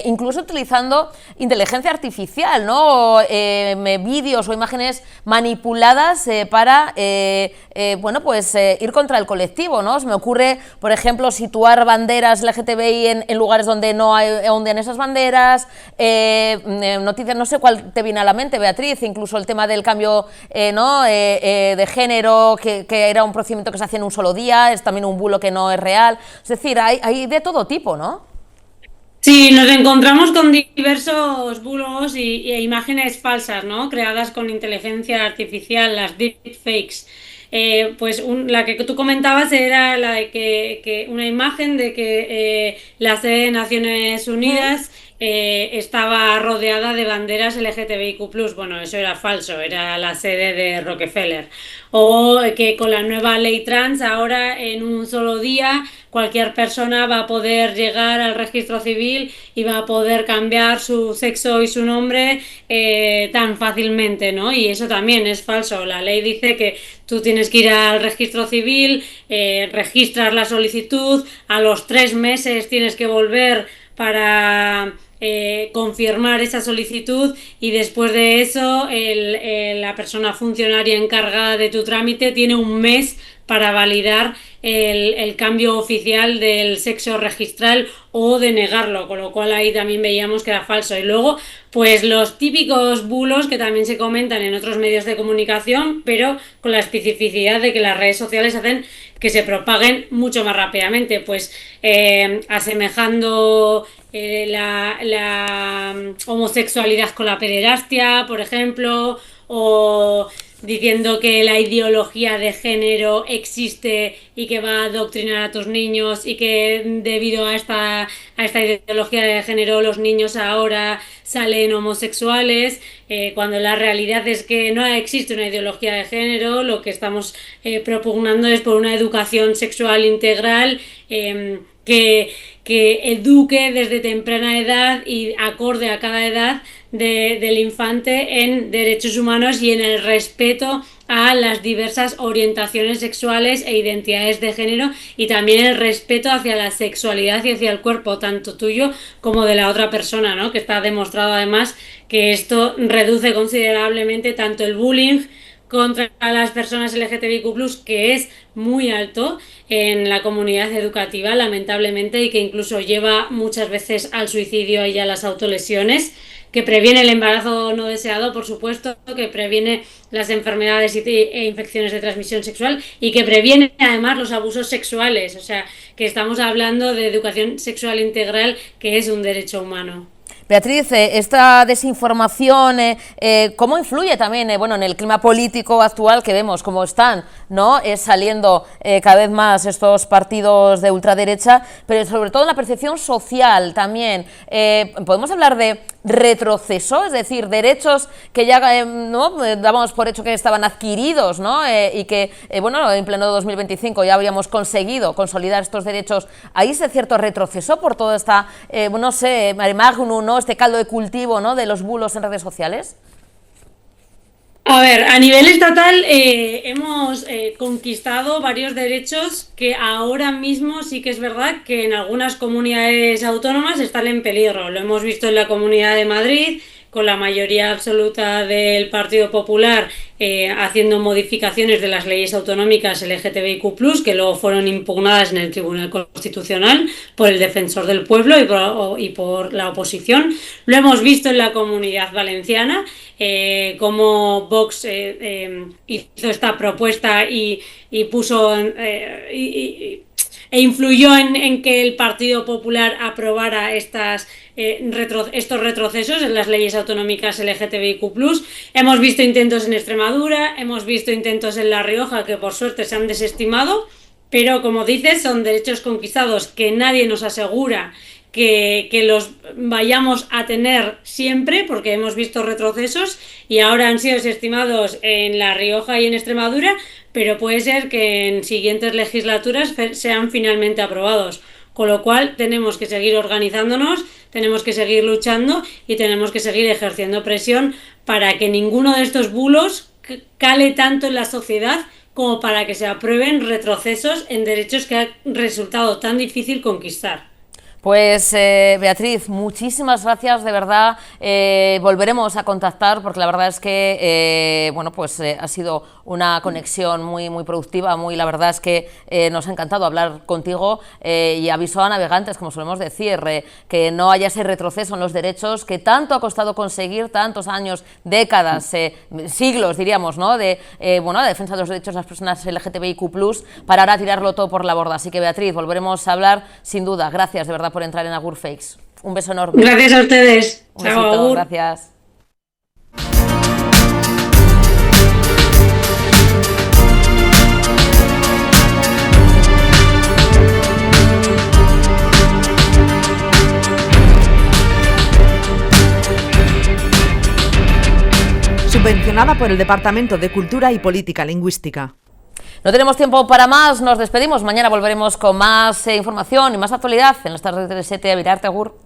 incluso utilizando inteligencia artificial, ¿no? Vídeos o imágenes manipuladas para, ir contra el colectivo, ¿no? Se me ocurre, por ejemplo, situar banderas LGTBI en lugares donde no ondean esas banderas, noticias, no sé cuál te viene a la mente, Beatriz, incluso el tema del cambio de género, que era un procedimiento que se hacía en un solo día, es también un bulo que no es real. Es decir, hay de todo tipo, ¿no? Sí, nos encontramos con diversos bulos e imágenes falsas, ¿no?, creadas con inteligencia artificial, las deepfakes. La que tú comentabas era la de que una imagen de que la sede de Naciones Unidas estaba rodeada de banderas LGTBIQ+. Bueno, eso era falso, era la sede de Rockefeller. O que con la nueva ley trans, ahora en un solo día cualquier persona va a poder llegar al registro civil y va a poder cambiar su sexo y su nombre tan fácilmente, ¿no? Y eso también es falso. La ley dice que tú tienes que ir al registro civil, registrar la solicitud, a los 3 meses tienes que volver para confirmar esa solicitud, y después de eso la persona funcionaria encargada de tu trámite tiene un mes para validar el cambio oficial del sexo registral o de negarlo, con lo cual ahí también veíamos que era falso. Y luego, pues los típicos bulos que también se comentan en otros medios de comunicación, pero con la especificidad de que las redes sociales hacen que se propaguen mucho más rápidamente, pues asemejando la homosexualidad con la pederastia, por ejemplo, o diciendo que la ideología de género existe y que va a adoctrinar a tus niños y que debido a esta ideología de género los niños ahora salen homosexuales, cuando la realidad es que no existe una ideología de género. Lo que estamos propugnando es por una educación sexual integral que eduque desde temprana edad y acorde a cada edad del infante en derechos humanos y en el respeto a las diversas orientaciones sexuales e identidades de género, y también el respeto hacia la sexualidad y hacia el cuerpo, tanto tuyo como de la otra persona, ¿no? Que está demostrado además que esto reduce considerablemente tanto el bullying contra las personas LGTBIQ+, que es muy alto en la comunidad educativa, lamentablemente, y que incluso lleva muchas veces al suicidio y a las autolesiones, que previene el embarazo no deseado, por supuesto, que previene las enfermedades e infecciones de transmisión sexual y que previene además los abusos sexuales. O sea, que estamos hablando de educación sexual integral, que es un derecho humano. Beatriz, esta desinformación, ¿cómo influye también en el clima político actual que vemos cómo están, ¿no? Saliendo cada vez más estos partidos de ultraderecha, pero sobre todo en la percepción social también? ¿Podemos hablar de retroceso? Es decir, derechos que ya ¿no? dábamos por hecho que estaban adquiridos, ¿no? Y que, en pleno 2025 ya habíamos conseguido consolidar estos derechos. ¿Hay ese cierto retroceso por toda esta, mare magnum, ¿no? Este caldo de cultivo, ¿no? de los bulos en redes sociales? A ver, a nivel estatal hemos conquistado varios derechos que ahora mismo sí que es verdad que en algunas comunidades autónomas están en peligro. Lo hemos visto en la Comunidad de Madrid, con la mayoría absoluta del Partido Popular haciendo modificaciones de las leyes autonómicas LGTBIQ+, que luego fueron impugnadas en el Tribunal Constitucional por el Defensor del Pueblo y por la oposición. Lo hemos visto en la Comunidad Valenciana, como Vox hizo esta propuesta y puso e influyó en que el Partido Popular aprobara estos retrocesos en las leyes autonómicas LGTBIQ+. Hemos visto intentos en Extremadura, hemos visto intentos en La Rioja que por suerte se han desestimado, pero como dices, son derechos conquistados que nadie nos asegura que los vayamos a tener siempre, porque hemos visto retrocesos y ahora han sido desestimados en La Rioja y en Extremadura, pero puede ser que en siguientes legislaturas sean finalmente aprobados. Con lo cual tenemos que seguir organizándonos, tenemos que seguir luchando y tenemos que seguir ejerciendo presión para que ninguno de estos bulos cale tanto en la sociedad como para que se aprueben retrocesos en derechos que ha resultado tan difícil conquistar. Pues Beatriz, muchísimas gracias, de verdad. Volveremos a contactar porque la verdad es que ha sido una conexión muy productiva, la verdad es que nos ha encantado hablar contigo y aviso a navegantes, como solemos decir, que no haya ese retroceso en los derechos que tanto ha costado conseguir, tantos años, décadas, siglos diríamos, ¿no? de defensa de los derechos de las personas LGTBIQ+, para ahora tirarlo todo por la borda. Así que Beatriz, volveremos a hablar sin duda. Gracias de verdad por entrar en Agur Fakes. Un beso enorme. Gracias a ustedes. Un besito, Agur. Gracias. Subvencionada por el Departamento de Cultura y Política Lingüística. No tenemos tiempo para más, nos despedimos. Mañana volveremos con más información y más actualidad en las tardes del 7 a Virarte. Agur.